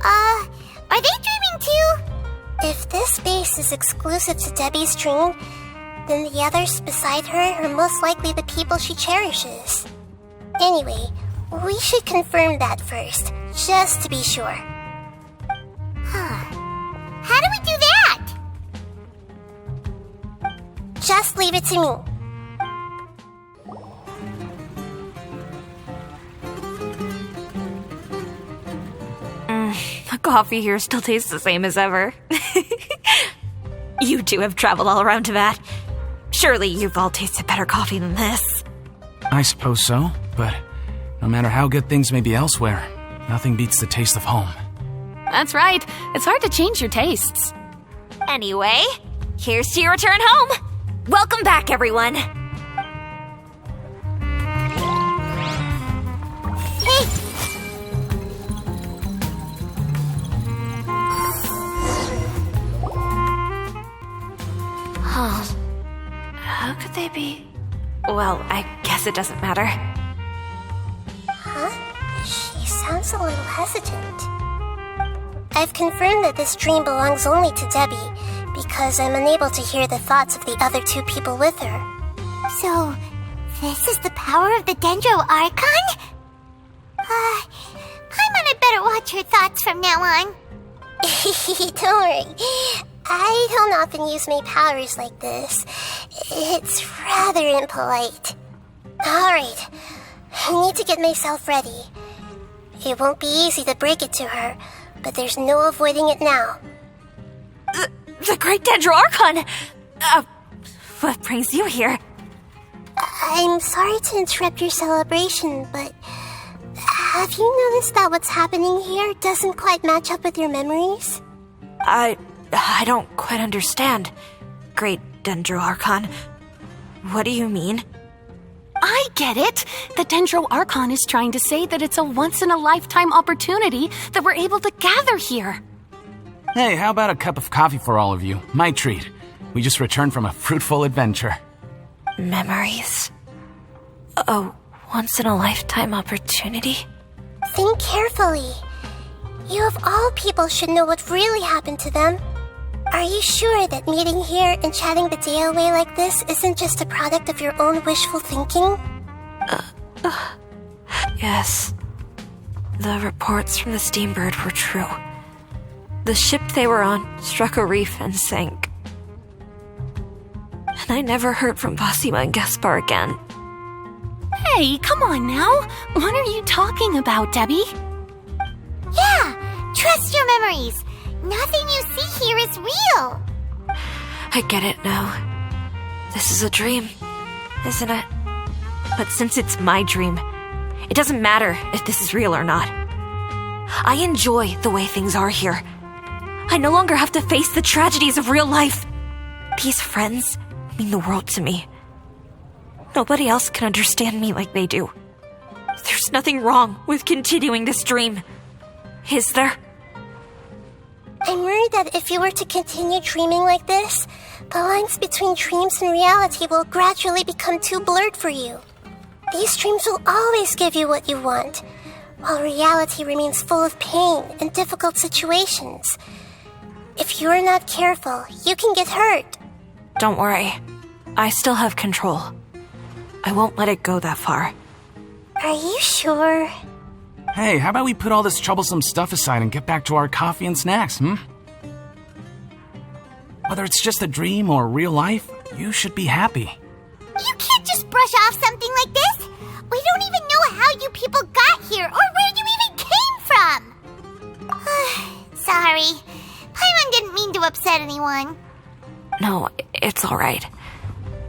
Are they dreaming too? If this space is exclusive to Debbie's dream, then the others beside her are most likely the people she cherishes. Anyway, we should confirm that first, just to be sure. How do we do that? Just leave it to me. The coffee here still tastes the same as ever. You two have traveled all around Tibet. Surely you've all tasted better coffee than this. I suppose so, but no matter how good things may be elsewhere, nothing beats the taste of home. That's right. It's hard to change your tastes. Anyway, here's to your return home. Welcome back, everyone. Hey! How could they be? Well, I guess it doesn't matter. Huh? She sounds a little hesitant. I've confirmed that this dream belongs only to Debbie, because I'm unable to hear the thoughts of the other two people with her. So, this is the power of the Dendro Archon? Paimon had better watch her thoughts from now on. Don't worry. I don't often use my powers like this. It's rather impolite. Alright, I need to get myself ready. It won't be easy to break it to her, but there's no avoiding it now. The Great Dendro Archon! What brings you here? I'm sorry to interrupt your celebration, but have you noticed that what's happening here doesn't quite match up with your memories? I don't quite understand. Great Dendro Archon. What do you mean? I get it. The Dendro Archon is trying to say that it's a once-in-a-lifetime opportunity that we're able to gather here. Hey, how about a cup of coffee for all of you? My treat. We just returned from a fruitful adventure. Memories. A once-in-a-lifetime opportunity? Think carefully. You of all people should know what really happened to them. Are you sure that meeting here and chatting the day away like this isn't just a product of your own wishful thinking? Yes. The reports from the Steambird were true. The ship they were on struck a reef and sank. And I never heard from Basima and Gaspar again. Hey, come on now. What are you talking about, Debbie? Yeah, trust your memories. Nothing you see here is real. I get it now. This is a dream, isn't it? But since it's my dream, it doesn't matter if this is real or not. I enjoy the way things are here. I no longer have to face the tragedies of real life. These friends mean the world to me. Nobody else can understand me like they do. There's nothing wrong with continuing this dream. Is there? I'm worried that if you were to continue dreaming like this, the lines between dreams and reality will gradually become too blurred for you. These dreams will always give you what you want, while reality remains full of pain and difficult situations. If you're not careful, you can get hurt. Don't worry. I still have control. I won't let it go that far. Are you sure? Hey, how about we put all this troublesome stuff aside and get back to our coffee and snacks, Whether it's just a dream or real life, you should be happy. You can't just brush off something like this. We don't even know how you people got here or where you even came from. Sorry. Paimon didn't mean to upset anyone. No, it's alright.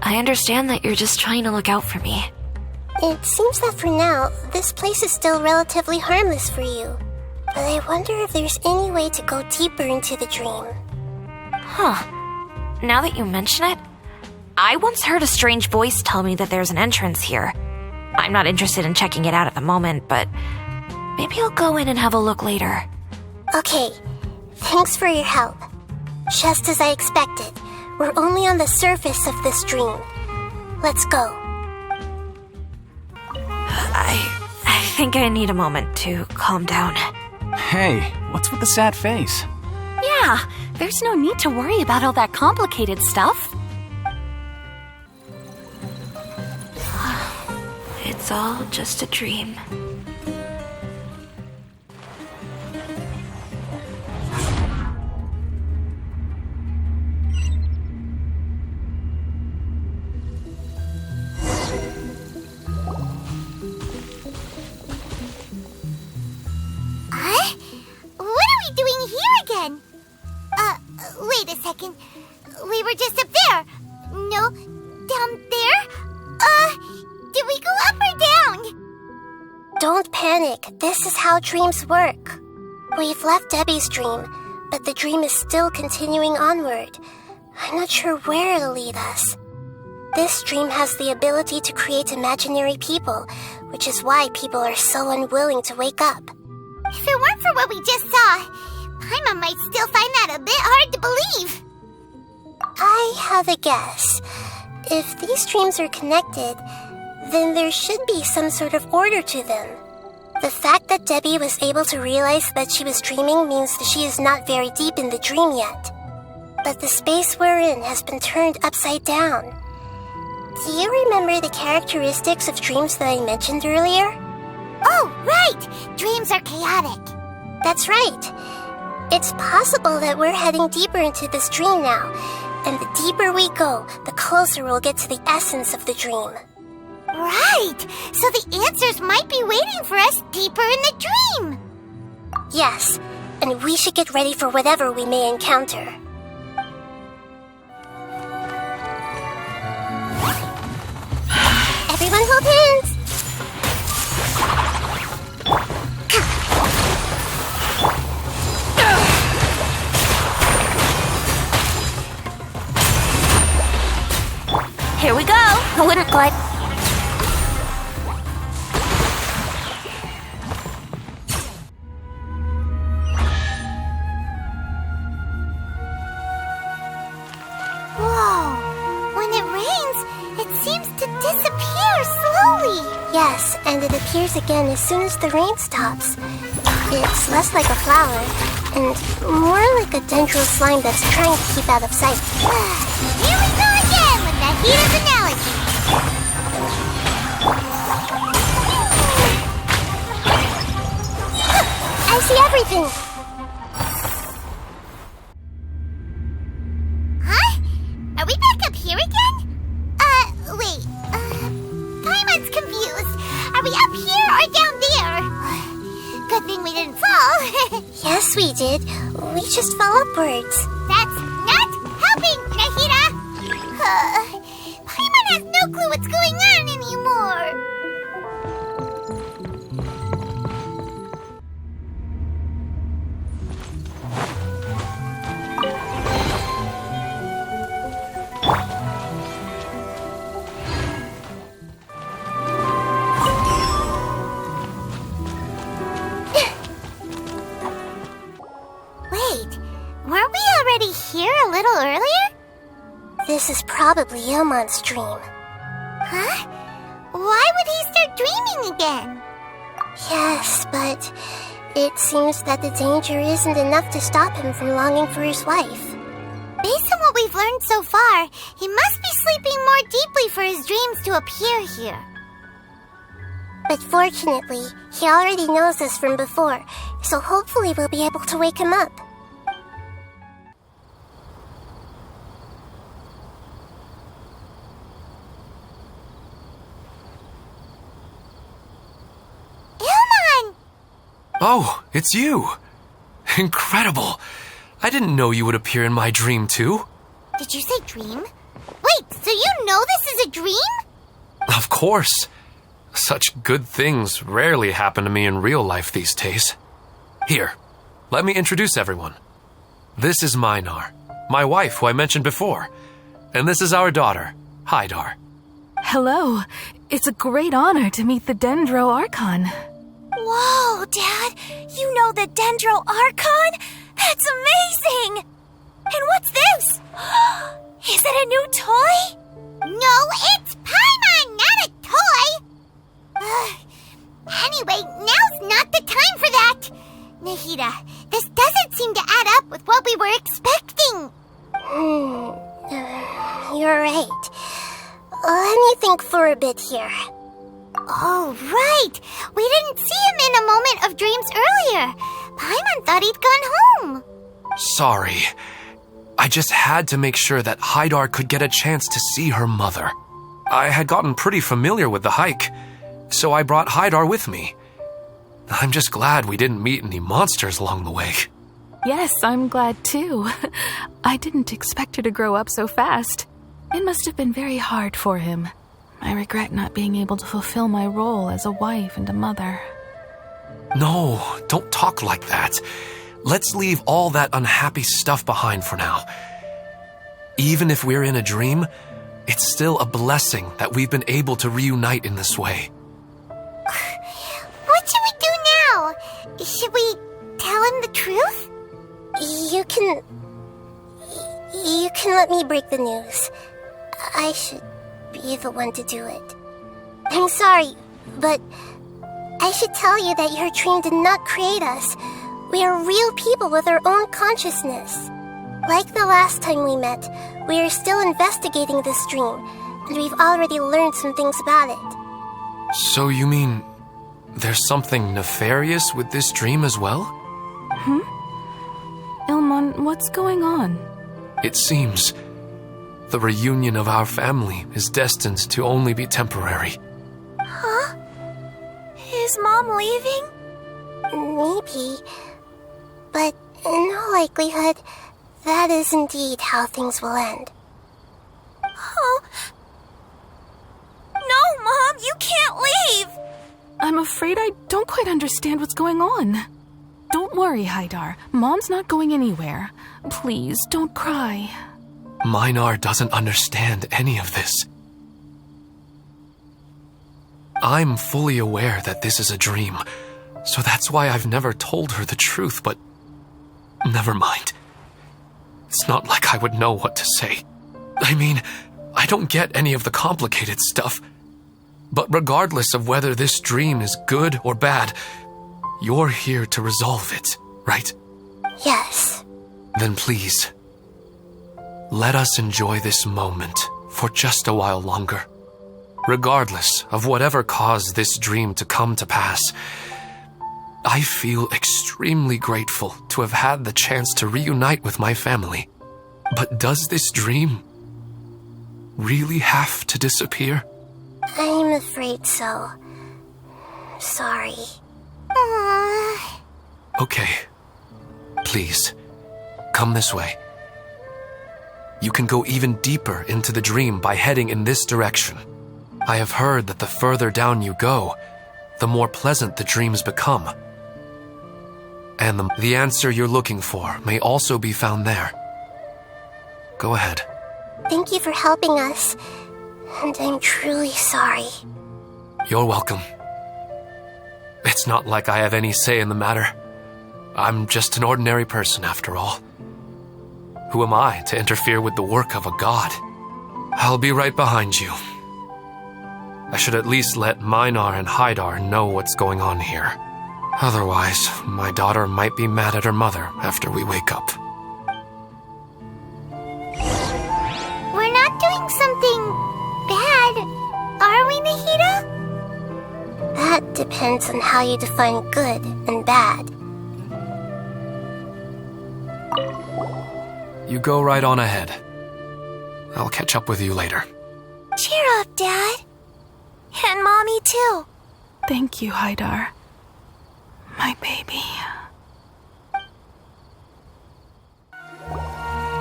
I understand that you're just trying to look out for me. It seems that for now, this place is still relatively harmless for you. But I wonder if there's any way to go deeper into the dream. Huh. Now that you mention it, I once heard a strange voice tell me that there's an entrance here. I'm not interested in checking it out at the moment, but maybe I'll go in and have a look later. Okay, thanks for your help. Just as I expected, we're only on the surface of this dream. Let's go. I think I need a moment to calm down. Hey, what's with the sad face? Yeah, there's no need to worry about all that complicated stuff. It's all just a dream. Wait a second. We were just up there. No, down there? Did we go up or down? Don't panic. This is how dreams work. We've left Debbie's dream, but the dream is still continuing onward. I'm not sure where it'll lead us. This dream has the ability to create imaginary people, which is why people are so unwilling to wake up. If it weren't for what we just saw, Paimon might still find that a bit hard to believe. I have a guess. If these dreams are connected, then there should be some sort of order to them. The fact that Debbie was able to realize that she was dreaming means that she is not very deep in the dream yet. But the space we're in has been turned upside down. Do you remember the characteristics of dreams that I mentioned earlier? Oh, right! Dreams are chaotic. That's right. It's possible that we're heading deeper into this dream now, and the deeper we go, the closer we'll get to the essence of the dream. Right! So the answers might be waiting for us deeper in the dream! Yes, and we should get ready for whatever we may encounter. Everyone hold hands! Here we go! I wouldn't like... Whoa! When it rains, it seems to disappear slowly. Yes, and it appears again as soon as the rain stops. It's less like a flower, and more like a dendral slime that's trying to keep out of sight. Here we go again with Nahida's analogy. I see everything! Huh? Are we back up here again? Wait. Paimon's confused. Are we up here or down there? Good thing we didn't fall. Yes, we did. We just fell upwards. That's not helping, Nahida! Paimon has no clue what's going on anymore. Wait, weren't we already here a little earlier? This is probably Ilmon's dream. Huh? Why would he start dreaming again? Yes, but it seems that the danger isn't enough to stop him from longing for his wife. Based on what we've learned so far, he must be sleeping more deeply for his dreams to appear here. But fortunately, he already knows us from before, so hopefully we'll be able to wake him up. Ilmon! Oh, it's you. Incredible. I didn't know you would appear in my dream, too. Did you say dream? Wait, so you know this is a dream? Of course. Such good things rarely happen to me in real life these days. Here, let me introduce everyone. This is Minar, my wife who I mentioned before. And this is our daughter, Hydar. Hello. It's a great honor to meet the Dendro Archon. Whoa, Dad! You know the Dendro Archon? That's amazing! And what's this? Is it a new toy? No, it's Paimon, not a toy! Anyway, now's not the time for that! Nahida, this doesn't seem to add up with what we were expecting. You're right. Let me think for a bit here. Oh, right! We didn't see him in a moment of dreams earlier. Paimon thought he'd gone home. Sorry. I just had to make sure that Hydar could get a chance to see her mother. I had gotten pretty familiar with the hike, so I brought Hydar with me. I'm just glad we didn't meet any monsters along the way. Yes, I'm glad too. I didn't expect her to grow up so fast. It must have been very hard for him. I regret not being able to fulfill my role as a wife and a mother. No, don't talk like that. Let's leave all that unhappy stuff behind for now. Even if we're in a dream, it's still a blessing that we've been able to reunite in this way. What should we do now? Should we tell him the truth? You can let me break the news. I should be the one to do it. I'm sorry, but I should tell you that your dream did not create us. We are real people with our own consciousness. Like the last time we met, we are still investigating this dream, and we've already learned some things about it. So you mean there's something nefarious with this dream as well? Ilmon, what's going on? It seems the reunion of our family is destined to only be temporary. Huh? Is Mom leaving? Maybe. But in all likelihood, that is indeed how things will end. Oh. No, Mom, you can't leave! I'm afraid I don't quite understand what's going on. Don't worry, Hydar. Mom's not going anywhere. Please, don't cry. Minar doesn't understand any of this. I'm fully aware that this is a dream, so that's why I've never told her the truth, but never mind. It's not like I would know what to say. I mean, I don't get any of the complicated stuff. But regardless of whether this dream is good or bad, You're here to resolve it, right? Yes. Then please, let us enjoy this moment for just a while longer. Regardless of whatever caused this dream to come to pass, I feel extremely grateful to have had the chance to reunite with my family. But does this dream really have to disappear? I'm afraid so. Sorry. Okay. Please, come this way. You can go even deeper into the dream by heading in this direction. I have heard that the further down you go, the more pleasant the dreams become. And the answer you're looking for may also be found there. Go ahead. Thank you for helping us, and I'm truly sorry. You're welcome. It's not like I have any say in the matter. I'm just an ordinary person, after all. Who am I to interfere with the work of a god? I'll be right behind you. I should at least let Minar and Haidar know what's going on here. Otherwise, my daughter might be mad at her mother after we wake up. We're not doing something bad, are we, Nahida? That depends on how you define good and bad. You go right on ahead. I'll catch up with you later. Cheer up, Dad. And Mommy, too. Thank you, Haidar. My baby.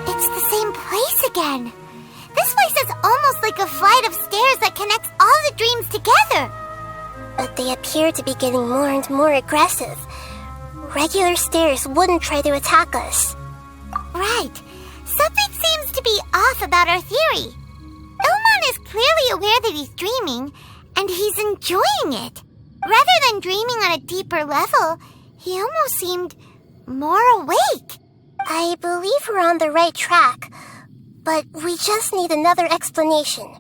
It's the same place again. This place is almost like a flight of stairs that connects all the dreams together. But they appear to be getting more and more aggressive. Regular stairs wouldn't try to attack us. Right. Something seems to be off about our theory. Ilmon is clearly aware that he's dreaming, and he's enjoying it. Rather than dreaming on a deeper level, he almost seemed more awake. I believe we're on the right track, but we just need another explanation.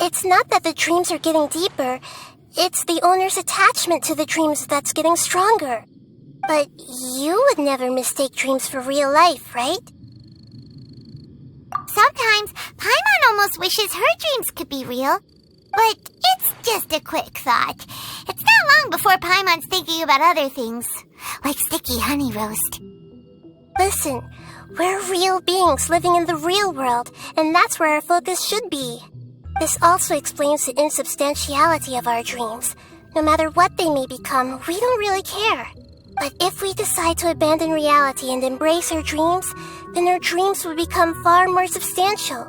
It's not that the dreams are getting deeper, it's the owner's attachment to the dreams that's getting stronger. But you would never mistake dreams for real life, right? Sometimes, Paimon almost wishes her dreams could be real. But it's just a quick thought. It's not long before Paimon's thinking about other things, like sticky honey roast. Listen, we're real beings living in the real world, and that's where our focus should be. This also explains the insubstantiality of our dreams. No matter what they may become, we don't really care. But if we decide to abandon reality and embrace our dreams, then our dreams will become far more substantial.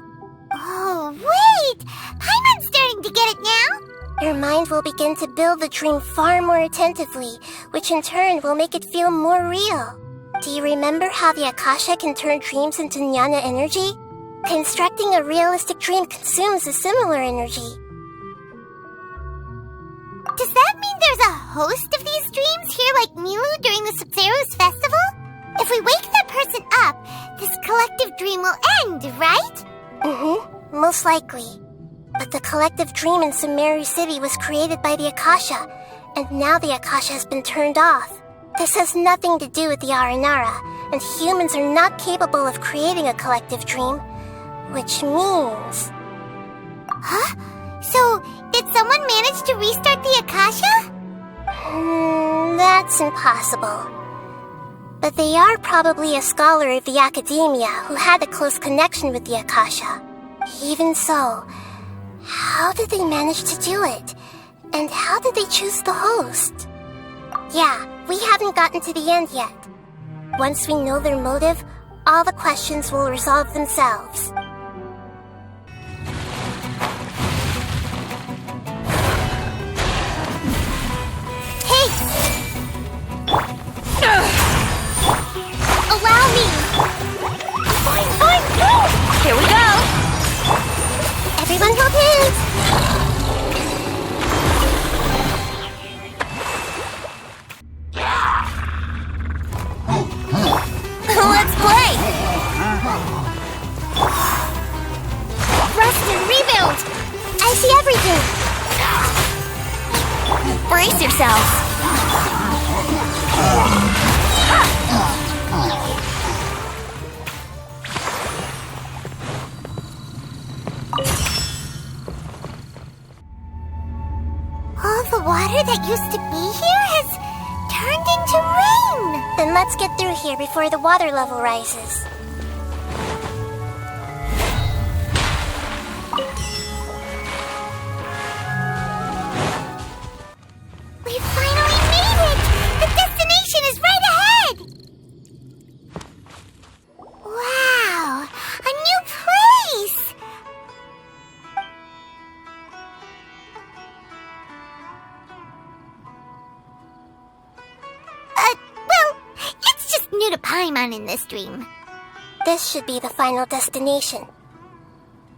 Oh, wait! Paimon's starting to get it now? Your mind will begin to build the dream far more attentively, which in turn will make it feel more real. Do you remember how the Akasha can turn dreams into jnana energy? Constructing a realistic dream consumes a similar energy. Does that mean there's a host of these dreams here like Milu during the Subzero's festival? If we wake that person up, this collective dream will end, right? Most likely. But the collective dream in Sumeru City was created by the Akasha, and now the Akasha has been turned off. This has nothing to do with the Aranara, and humans are not capable of creating a collective dream, which means... Huh? So, did someone manage to restart the Akasha? That's impossible. But they are probably a scholar of the academia who had a close connection with the Akasha. Even so, how did they manage to do it? And how did they choose the host? Yeah, we haven't gotten to the end yet. Once we know their motive, all the questions will resolve themselves. Hey! Allow me! Fine, go! Here we go! Everyone hold hands! Let's play! Rest and rebound! I see everything! Brace yourself! All the water that used to be here has turned into rain. Then let's get through here before the water level rises. We finally made it! The destination is right ahead! Wow! A new place! Well, it's just new to Paimon in this dream. This should be the final destination.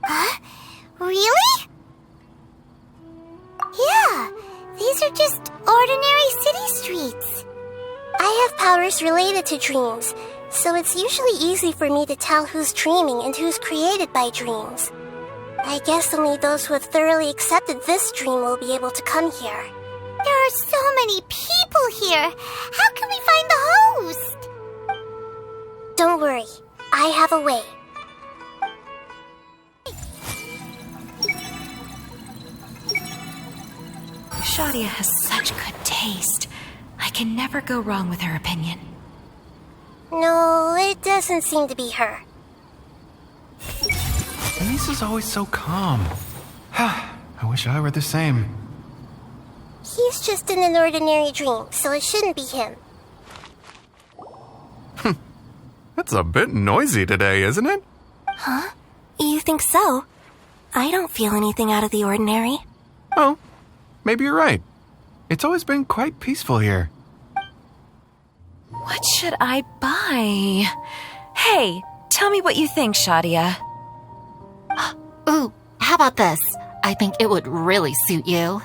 Huh? Really? Yeah, these are just ordinary city streets. I have powers related to dreams, so it's usually easy for me to tell who's dreaming and who's created by dreams. I guess only those who have thoroughly accepted this dream will be able to come here. There are so many people here. How can we find the host? Don't worry, I have a way. Shadia has such good taste. I can never go wrong with her opinion. No, it doesn't seem to be her. Lisa's always so calm. I wish I were the same. He's just in an ordinary dream, so it shouldn't be him. It's a bit noisy today, isn't it? Huh? You think so? I don't feel anything out of the ordinary. Oh, maybe you're right. It's always been quite peaceful here. What should I buy? Hey, tell me what you think, Shadia. Ooh, how about this? I think it would really suit you.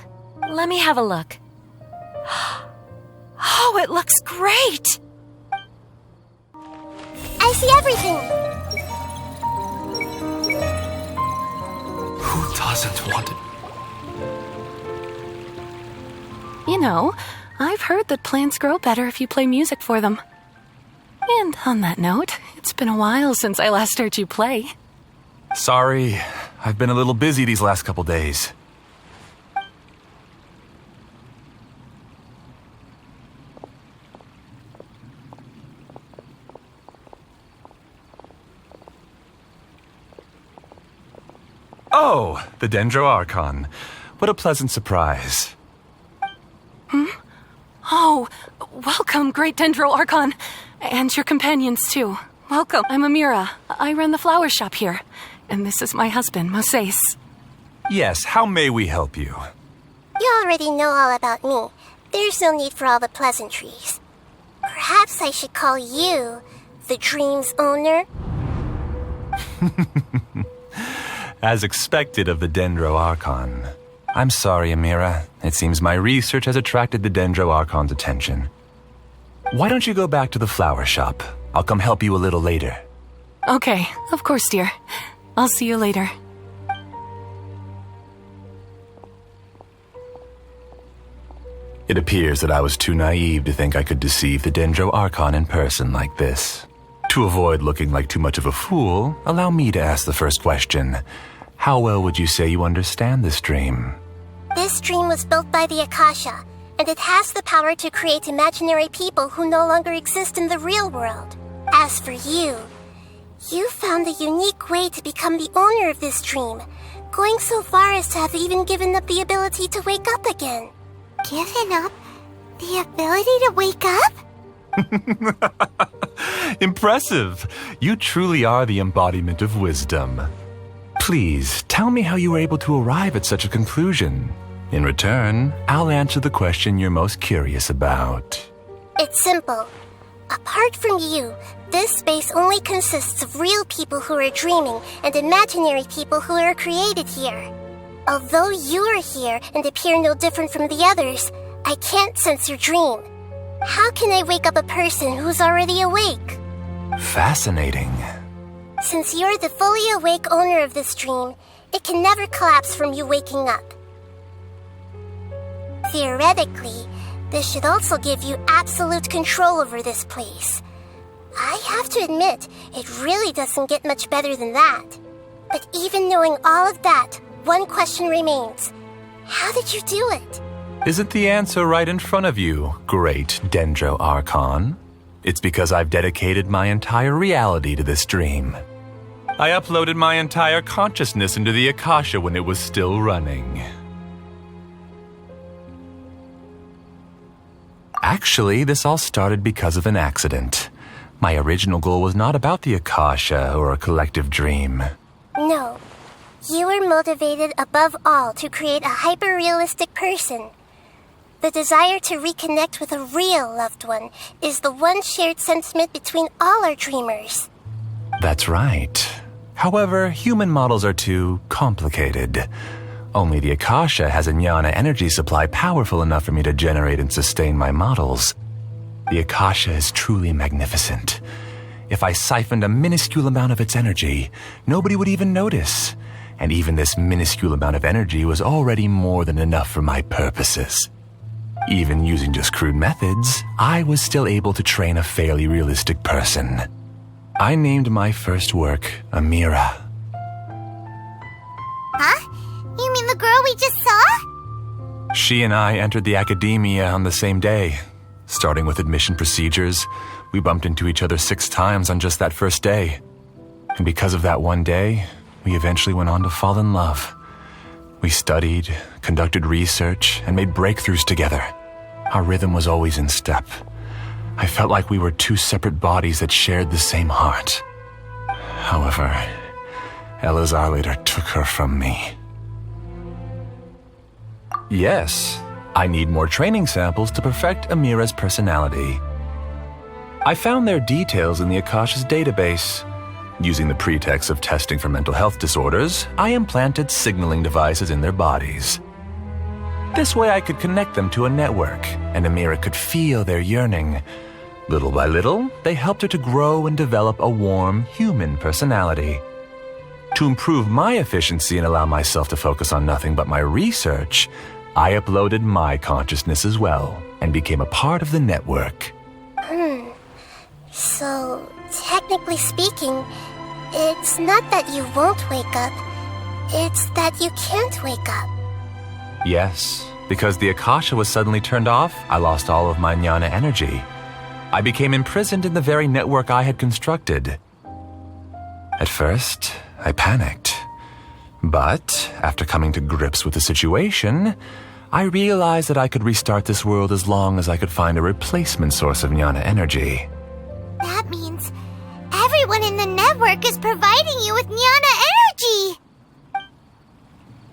Let me have a look. Oh, it looks great! I see everything! Who doesn't want it? You know, I've heard that plants grow better if you play music for them. And on that note, it's been a while since I last heard you play. Sorry, I've been a little busy these last couple days. Oh, the Dendro Archon. What a pleasant surprise. Oh, welcome, Great Dendro Archon. And your companions, too. Welcome. I'm Amira. I run the flower shop here. And this is my husband, Moses. Yes, how may we help you? You already know all about me. There's no need for all the pleasantries. Perhaps I should call you the dream's owner? As expected of the Dendro Archon. I'm sorry, Amira. It seems my research has attracted the Dendro Archon's attention. Why don't you go back to the flower shop? I'll come help you a little later. Okay, of course, dear. I'll see you later. It appears that I was too naive to think I could deceive the Dendro Archon in person like this. To avoid looking like too much of a fool, allow me to ask the first question. How well would you say you understand this dream? This dream was built by the Akasha, and it has the power to create imaginary people who no longer exist in the real world. As for you, you found a unique way to become the owner of this dream, going so far as to have even given up the ability to wake up again. Given up the ability to wake up? Impressive! You truly are the embodiment of wisdom. Please, tell me how you were able to arrive at such a conclusion. In return, I'll answer the question you're most curious about. It's simple. Apart from you, this space only consists of real people who are dreaming and imaginary people who are created here. Although you are here and appear no different from the others, I can't sense your dream. How can I wake up a person who's already awake? Fascinating. Since you're the fully awake owner of this dream, it can never collapse from you waking up. Theoretically, This should also give you absolute control over this place. I have to admit, it really doesn't get much better than that. But even knowing all of that, one question remains. How did you do it? Isn't the answer right in front of you, great Dendro Archon? It's because I've dedicated my entire reality to this dream. I uploaded my entire consciousness into the Akasha when it was still running. Actually, this all started because of an accident. My original goal was not about the Akasha or a collective dream. No. You were motivated above all to create a hyper-realistic person. The desire to reconnect with a real loved one is the one shared sentiment between all our dreamers. That's right. However, human models are too complicated. Only the Akasha has a jnana energy supply powerful enough for me to generate and sustain my models. The Akasha is truly magnificent. If I siphoned a minuscule amount of its energy, nobody would even notice. And even this minuscule amount of energy was already more than enough for my purposes. Even using just crude methods, I was still able to train a fairly realistic person. I named my first work Amira. Huh? You mean the girl we just saw? She and I entered the academia on the same day. Starting with admission procedures, we bumped into each other 6 times on just that first day. And because of that one day, we eventually went on to fall in love. We studied, conducted research, and made breakthroughs together. Our rhythm was always in step. I felt like we were 2 separate bodies that shared the same heart. However, Elazar later took her from me. Yes, I need more training samples to perfect Amira's personality. I found their details in the Akasha's database. Using the pretext of testing for mental health disorders, I implanted signaling devices in their bodies. This way I could connect them to a network, and Amira could feel their yearning. Little by little, they helped her to grow and develop a warm, human personality. To improve my efficiency and allow myself to focus on nothing but my research, I uploaded my consciousness as well, and became a part of the network. So, technically speaking, it's not that you won't wake up, it's that you can't wake up. Yes, because the Akasha was suddenly turned off, I lost all of my jnana energy. I became imprisoned in the very network I had constructed. At first, I panicked. But, after coming to grips with the situation, I realized that I could restart this world as long as I could find a replacement source of jnana energy. That means everyone in the network is providing you with jnana energy!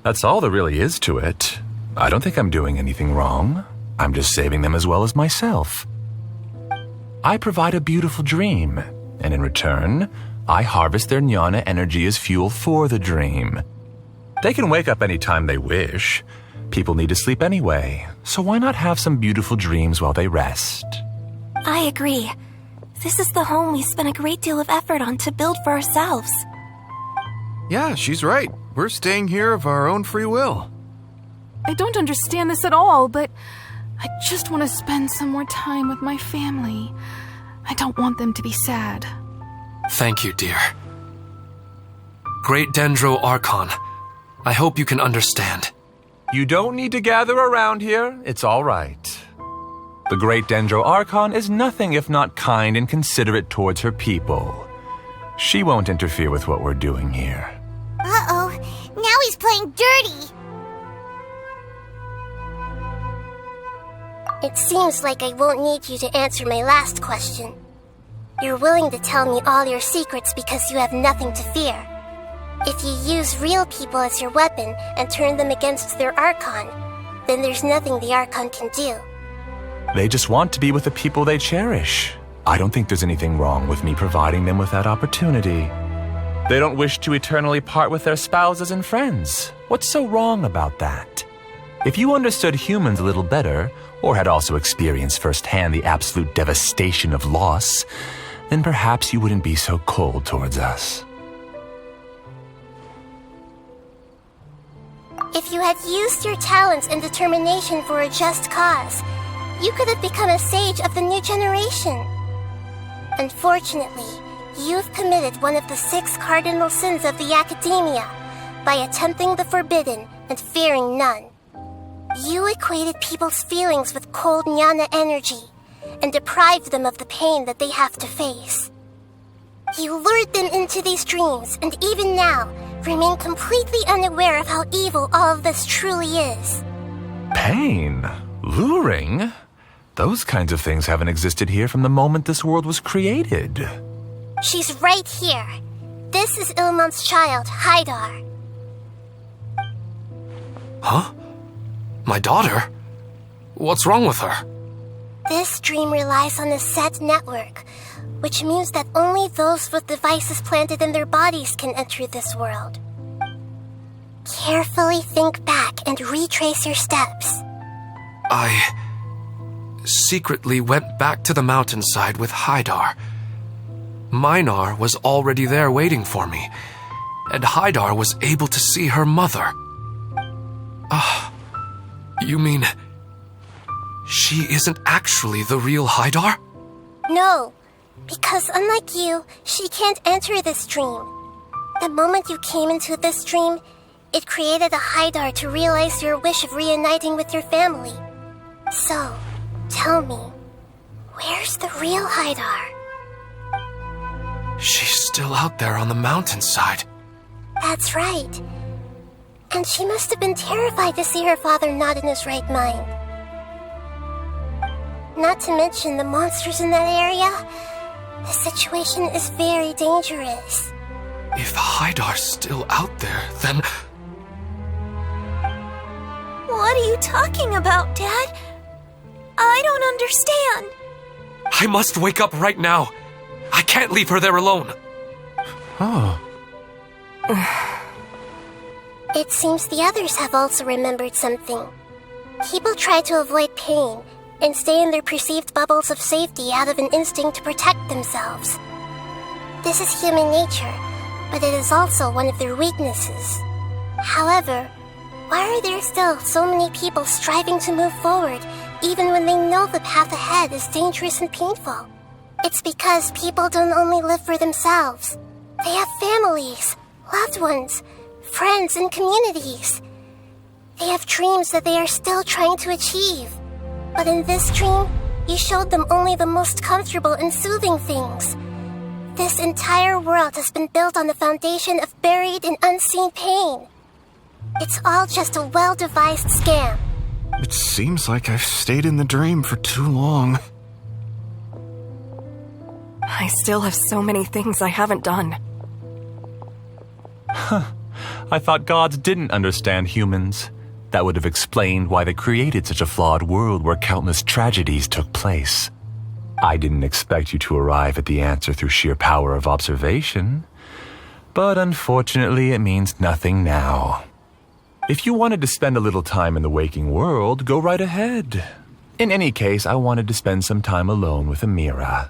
That's all there really is to it. I don't think I'm doing anything wrong. I'm just saving them as well as myself. I provide a beautiful dream, and in return, I harvest their jnana energy as fuel for the dream. They can wake up any time they wish. People need to sleep anyway, so why not have some beautiful dreams while they rest? I agree. This is the home we spent a great deal of effort on to build for ourselves. Yeah, she's right. We're staying here of our own free will. I don't understand this at all, but I just want to spend some more time with my family. I don't want them to be sad. Thank you, dear. Great Dendro Archon, I hope you can understand. You don't need to gather around here. It's all right. The Great Dendro Archon is nothing if not kind and considerate towards her people. She won't interfere with what we're doing here. Uh-oh, now he's playing dirty. It seems like I won't need you to answer my last question. You're willing to tell me all your secrets because you have nothing to fear. If you use real people as your weapon and turn them against their Archon, then there's nothing the Archon can do. They just want to be with the people they cherish. I don't think there's anything wrong with me providing them with that opportunity. They don't wish to eternally part with their spouses and friends. What's so wrong about that? If you understood humans a little better, or had also experienced firsthand the absolute devastation of loss, then perhaps you wouldn't be so cold towards us. If you had used your talents and determination for a just cause, you could have become a sage of the new generation. Unfortunately, you've committed one of the 6 cardinal sins of the academia by attempting the forbidden and fearing none. You equated people's feelings with cold jnana energy and deprived them of the pain that they have to face. You lured them into these dreams and even now remain completely unaware of how evil all of this truly is. Pain? Luring? Those kinds of things haven't existed here from the moment this world was created. She's right here. This is Ilmon's child, Haidar. Huh? My daughter? What's wrong with her? This dream relies on a set network, which means that only those with devices planted in their bodies can enter this world. Carefully think back and retrace your steps. I secretly went back to the mountainside with Haidar. Minar was already there waiting for me, and Haidar was able to see her mother. You mean she isn't actually the real Haidar? No, because unlike you, she can't enter this dream. The moment you came into this dream, it created a Haidar to realize your wish of reuniting with your family. So, tell me, where's the real Haidar? She's still out there on the mountainside. That's right. And she must have been terrified to see her father not in his right mind. Not to mention the monsters in that area. The situation is very dangerous. If Haidar's still out there, then... What are you talking about, Dad? I don't understand. I must wake up right now. I can't leave her there alone. Oh. It seems the others have also remembered something. People try to avoid pain and stay in their perceived bubbles of safety out of an instinct to protect themselves. This is human nature, but it is also one of their weaknesses. However, why are there still so many people striving to move forward even when they know the path ahead is dangerous and painful? It's because people don't only live for themselves. They have families, loved ones, friends, and communities. They have dreams that they are still trying to achieve. But in this dream, you showed them only the most comfortable and soothing things. This entire world has been built on the foundation of buried and unseen pain. It's all just a well-devised scam. It seems like I've stayed in the dream for too long. I still have so many things I haven't done. I thought gods didn't understand humans. That would have explained why they created such a flawed world where countless tragedies took place. I didn't expect you to arrive at the answer through sheer power of observation. But unfortunately, it means nothing now. If you wanted to spend a little time in the waking world, go right ahead. In any case, I wanted to spend some time alone with Amira.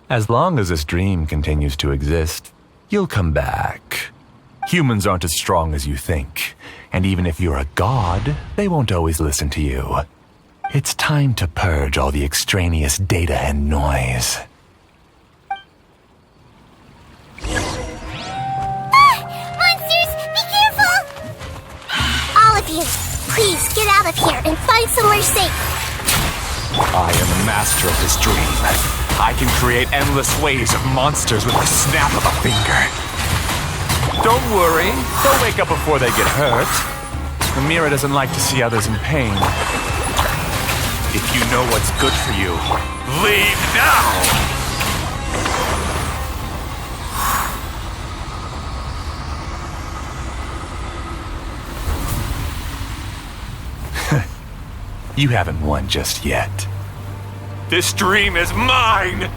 As long as this dream continues to exist, you'll come back. Humans aren't as strong as you think, and even if you're a god, they won't always listen to you. It's time to purge all the extraneous data and noise. Monsters, be careful! All of you, please get out of here and find somewhere safe. I am the master of this dream. I can create endless waves of monsters with the snap of a finger. Don't worry, they'll wake up before they get hurt. Amira doesn't like to see others in pain. If you know what's good for you, leave now! You haven't won just yet. This dream is mine!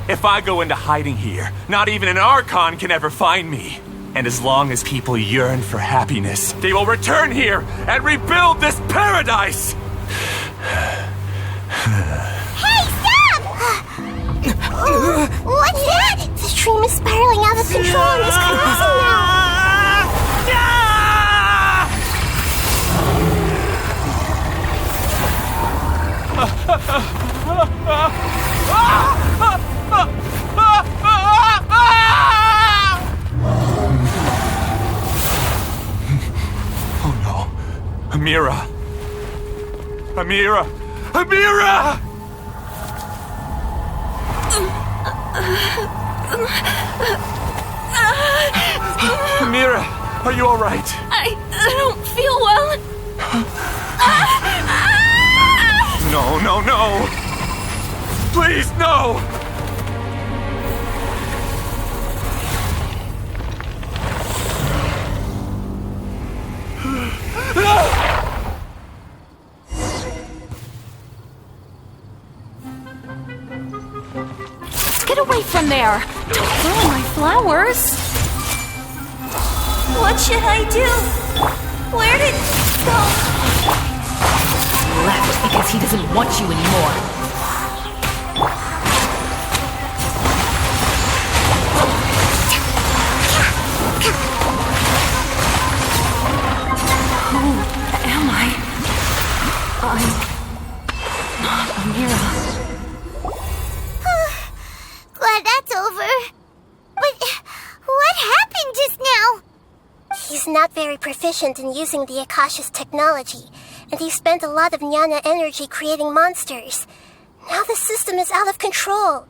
If I go into hiding here, not even an Archon can ever find me. And as long as people yearn for happiness, they will return here and rebuild this paradise! Hey, stop! What's that? The dream is spiraling out of control and is collapsing now. Oh no. Amira! Amira! Amira! Amira, are you all right? I don't feel well. No, no, no! Please, no! Get away from there! Don't ruin my flowers! What should I do? Where did it go? Left because he doesn't want you anymore. Who am I? I'm not Amira. Glad that's over. But what happened just now? He's not very proficient in using the Akasha's technology, and he spent a lot of jnana energy creating monsters. Now the system is out of control.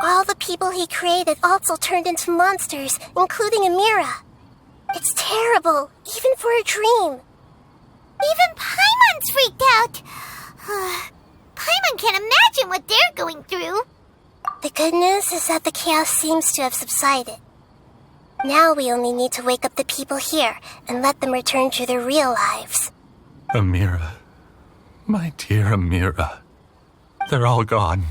All the people he created also turned into monsters, including Amira. It's terrible, even for a dream. Even Paimon's freaked out. Paimon can't imagine what they're going through. The good news is that the chaos seems to have subsided. Now we only need to wake up the people here and let them return to their real lives. Amira. My dear Amira. They're all gone.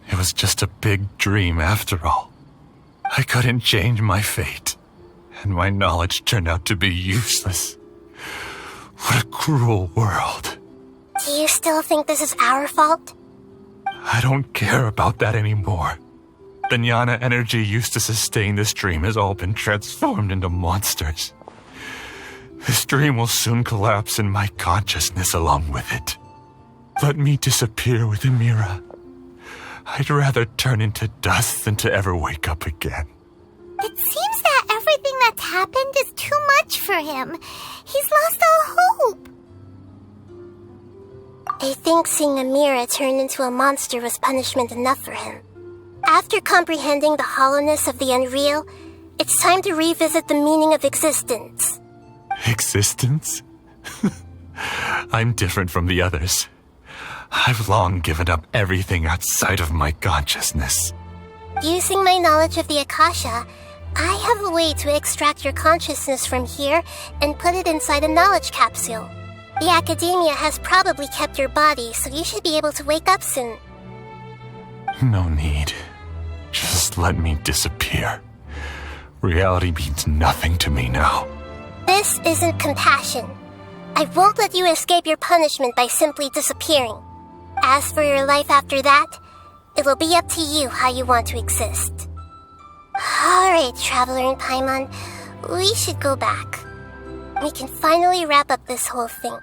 It was just a big dream after all. I couldn't change my fate, and my knowledge turned out to be useless. What a cruel world. Do you still think this is our fault? I don't care about that anymore. The jnana energy used to sustain this dream has all been transformed into monsters. This dream will soon collapse and my consciousness along with it. Let me disappear with Amira. I'd rather turn into dust than to ever wake up again. It seems that everything that's happened is too much for him. He's lost all hope. I think seeing Amira turn into a monster was punishment enough for him. After comprehending the hollowness of the unreal, it's time to revisit the meaning of existence. Existence? I'm different from the others. I've long given up everything outside of my consciousness. Using my knowledge of the Akasha, I have a way to extract your consciousness from here and put it inside a knowledge capsule. The Academia has probably kept your body, so you should be able to wake up soon. No need. Just let me disappear. Reality means nothing to me now. This isn't compassion. I won't let you escape your punishment by simply disappearing. As for your life after that, it'll be up to you how you want to exist. Alright, Traveler and Paimon, we should go back. We can finally wrap up this whole thing.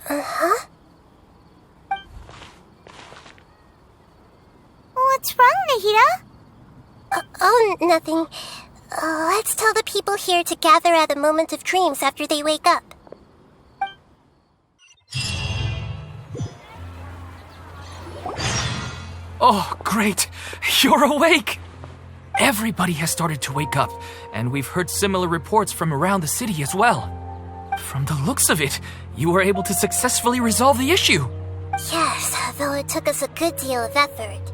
Uh-huh? What's wrong, Nahida? Oh, nothing. Let's tell the people here to gather at a moment of dreams after they wake up. Oh, great! You're awake! Everybody has started to wake up, and we've heard similar reports from around the city as well. From the looks of it, you were able to successfully resolve the issue. Yes, though it took us a good deal of effort.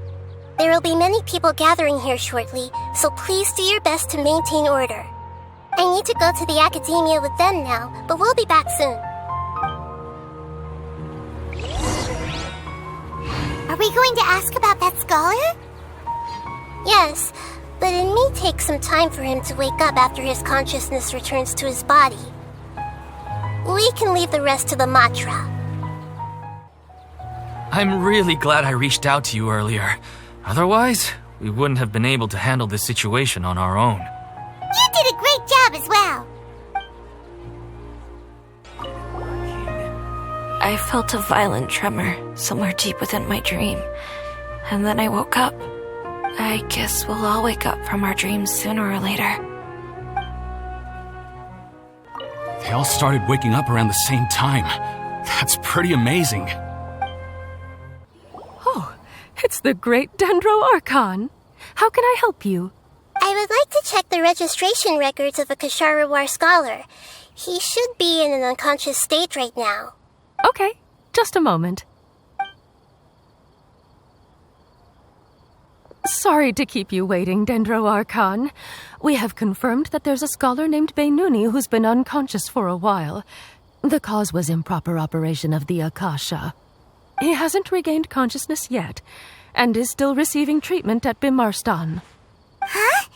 There will be many people gathering here shortly, so please do your best to maintain order. I need to go to the Academia with them now, but we'll be back soon. Are we going to ask about that scholar? Yes, but it may take some time for him to wake up after his consciousness returns to his body. We can leave the rest to the Matra. I'm really glad I reached out to you earlier. Otherwise, we wouldn't have been able to handle this situation on our own. You did a great job as well. I felt a violent tremor somewhere deep within my dream, and then I woke up. I guess we'll all wake up from our dreams sooner or later. They all started waking up around the same time. That's pretty amazing. Oh, it's the great Dendro Archon. How can I help you? I would like to check the registration records of a Kasharawar scholar. He should be in an unconscious state right now. Okay, just a moment. Sorry to keep you waiting, Dendro Archon. We have confirmed that there's a scholar named Beinuni who's been unconscious for a while. The cause was improper operation of the Akasha. He hasn't regained consciousness yet, and is still receiving treatment at Bimarstan. Huh?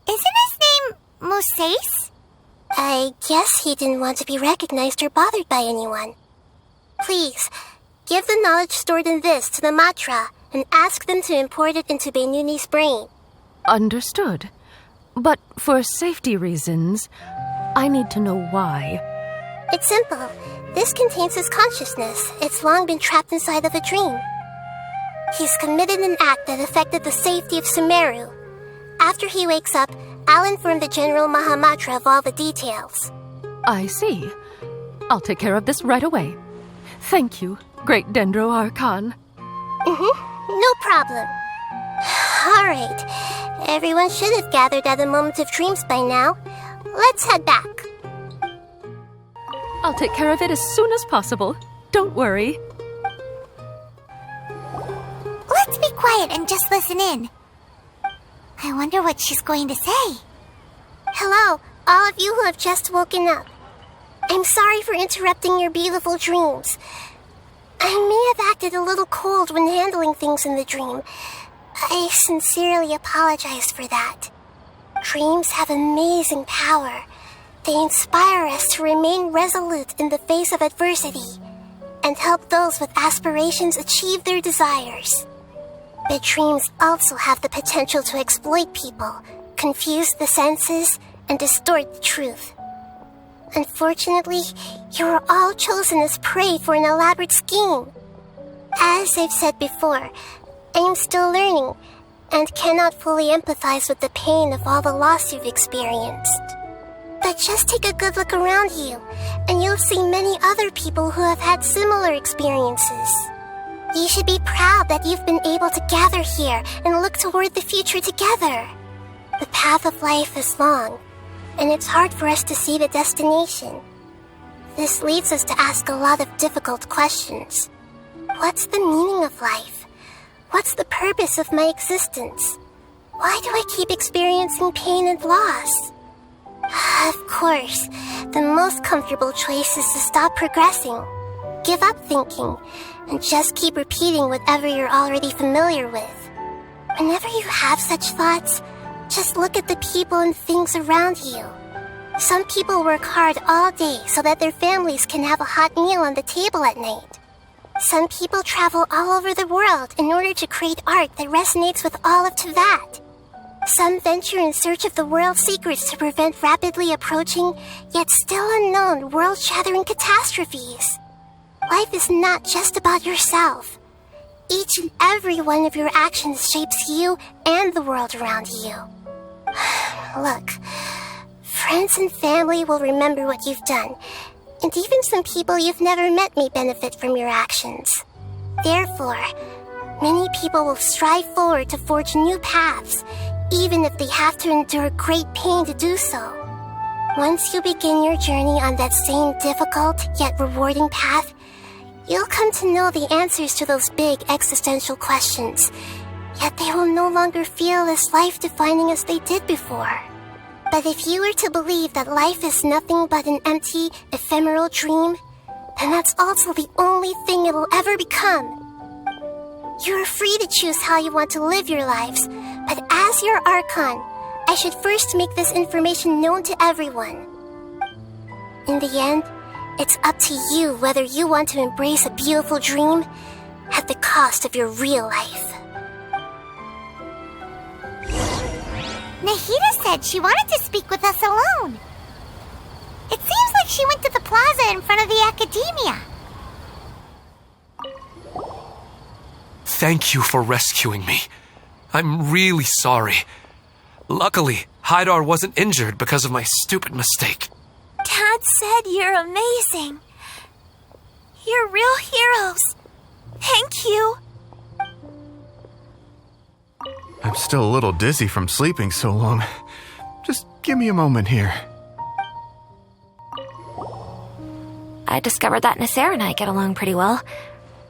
Isn't his name Moses? I guess he didn't want to be recognized or bothered by anyone. Please, give the knowledge stored in this to the Matra and ask them to import it into Beinuni's brain. Understood. But for safety reasons, I need to know why. It's simple. This contains his consciousness. It's long been trapped inside of a dream. He's committed an act that affected the safety of Sumeru. After he wakes up, I'll inform the General Mahamatra of all the details. I see. I'll take care of this right away. Thank you, great Dendro Archon. No problem. All right. Everyone should have gathered at the Moment of Dreams by now. Let's head back. I'll take care of it as soon as possible. Don't worry. Let's be quiet and just listen in. I wonder what she's going to say. Hello, all of you who have just woken up. I'm sorry for interrupting your beautiful dreams. I may have acted a little cold when handling things in the dream. I sincerely apologize for that. Dreams have amazing power. They inspire us to remain resolute in the face of adversity and help those with aspirations achieve their desires. But dreams also have the potential to exploit people, confuse the senses, and distort the truth. Unfortunately, you are all chosen as prey for an elaborate scheme. As I've said before, I am still learning and cannot fully empathize with the pain of all the loss you've experienced. But just take a good look around you, and you'll see many other people who have had similar experiences. You should be proud that you've been able to gather here and look toward the future together. The path of life is long, and it's hard for us to see the destination. This leads us to ask a lot of difficult questions. What's the meaning of life? What's the purpose of my existence? Why do I keep experiencing pain and loss? Of course, the most comfortable choice is to stop progressing, give up thinking, and just keep repeating whatever you're already familiar with. Whenever you have such thoughts, just look at the people and things around you. Some people work hard all day so that their families can have a hot meal on the table at night. Some people travel all over the world in order to create art that resonates with all of Teyvat. Some venture in search of the world's secrets to prevent rapidly approaching, yet still unknown, world-shattering catastrophes. Life is not just about yourself. Each and every one of your actions shapes you and the world around you. Look, friends and family will remember what you've done, and even some people you've never met may benefit from your actions. Therefore, many people will strive forward to forge new paths, even if they have to endure great pain to do so. Once you begin your journey on that same difficult yet rewarding path, you'll come to know the answers to those big existential questions, yet they will no longer feel as life-defining as they did before. But if you were to believe that life is nothing but an empty, ephemeral dream, then that's also the only thing it will ever become. You are free to choose how you want to live your lives, but as your Archon, I should first make this information known to everyone. In the end, it's up to you whether you want to embrace a beautiful dream, at the cost of your real life. Nahida said she wanted to speak with us alone. It seems like she went to the plaza in front of the academia. Thank you for rescuing me. I'm really sorry. Luckily, Haidar wasn't injured because of my stupid mistake. Dad said you're amazing. You're real heroes. Thank you. I'm still a little dizzy from sleeping so long. Just give me a moment here. I discovered that Nasser and I get along pretty well.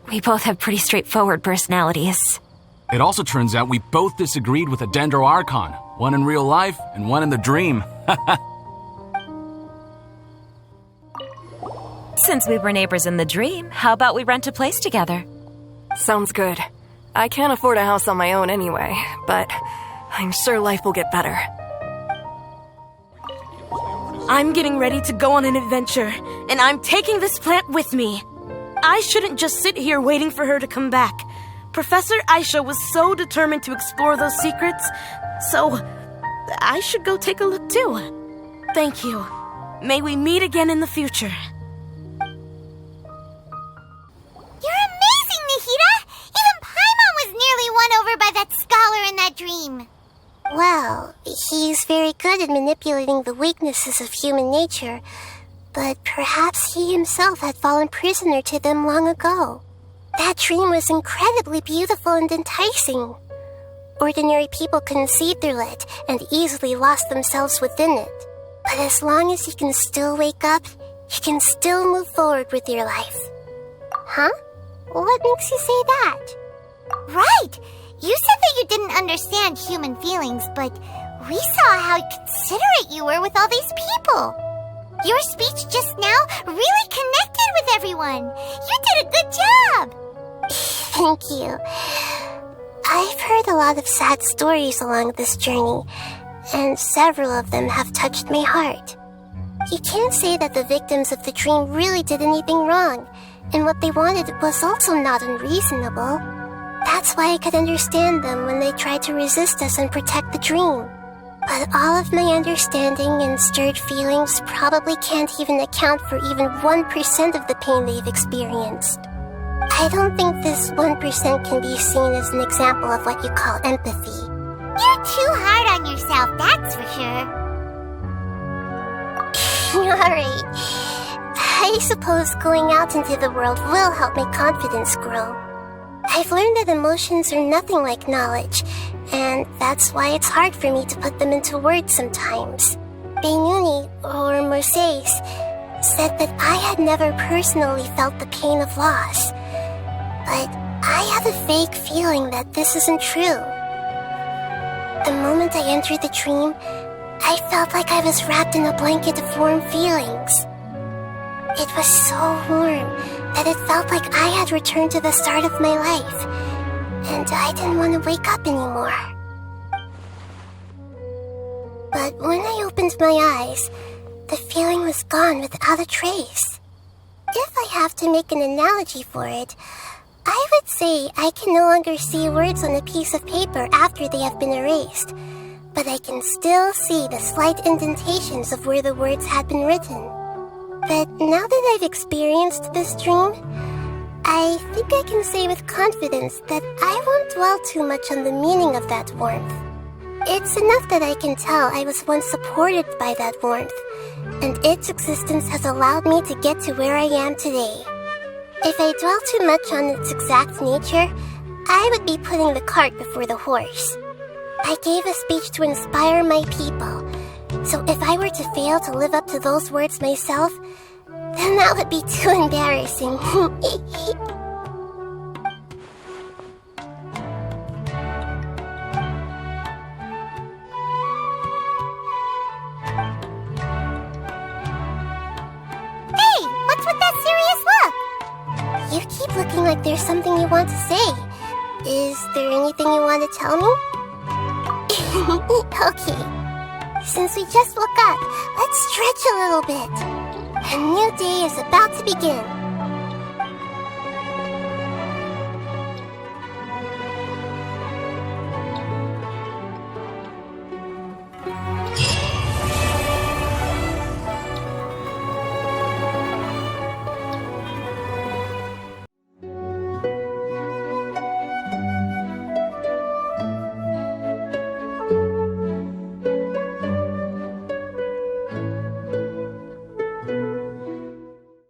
We both have pretty straightforward personalities. It also turns out we both disagreed with a Dendro Archon, one in real life and one in the dream. Since we were neighbors in the dream, how about we rent a place together? Sounds good. I can't afford a house on my own anyway, but I'm sure life will get better. I'm getting ready to go on an adventure, and I'm taking this plant with me. I shouldn't just sit here waiting for her to come back. Professor Aisha was so determined to explore those secrets, so I should go take a look too. Thank you. May we meet again in the future. You're amazing, Nahida! Even Paimon was nearly won over by that scholar in that dream. Well, he's very good at manipulating the weaknesses of human nature, but perhaps he himself had fallen prisoner to them long ago. That dream was incredibly beautiful and enticing. Ordinary people couldn't see through it and easily lost themselves within it. But as long as you can still wake up, you can still move forward with your life. Huh? What makes you say that? Right! You said that you didn't understand human feelings, but we saw how considerate you were with all these people. Your speech just now really connected with everyone. You did a good job. Thank you. I've heard a lot of sad stories along this journey, and several of them have touched my heart. You can't say that the victims of the dream really did anything wrong, and what they wanted was also not unreasonable. That's why I could understand them when they tried to resist us and protect the dream. But all of my understanding and stirred feelings probably can't even account for even 1% of the pain they've experienced. I don't think this 1% can be seen as an example of what you call empathy. You're too hard on yourself, that's for sure. Alright. I suppose going out into the world will help my confidence grow. I've learned that emotions are nothing like knowledge, and that's why it's hard for me to put them into words sometimes. Beinuni, or Moses, said that I had never personally felt the pain of loss, but I have a vague feeling that this isn't true. The moment I entered the dream, I felt like I was wrapped in a blanket of warm feelings. It was so warm that it felt like I had returned to the start of my life, and I didn't want to wake up anymore. But when I opened my eyes, the feeling was gone without a trace. If I have to make an analogy for it, I would say I can no longer see words on a piece of paper after they have been erased, but I can still see the slight indentations of where the words had been written. But now that I've experienced this dream, I think I can say with confidence that I won't dwell too much on the meaning of that warmth. It's enough that I can tell I was once supported by that warmth, and its existence has allowed me to get to where I am today. If I dwell too much on its exact nature, I would be putting the cart before the horse. I gave a speech to inspire my people, so if I were to fail to live up to those words myself, then that would be too embarrassing. Hey, what's with that serious look? You keep looking like there's something you want to say. Is there anything you want to tell me? Okay. Since we just woke up, let's stretch a little bit. A new day is about to begin.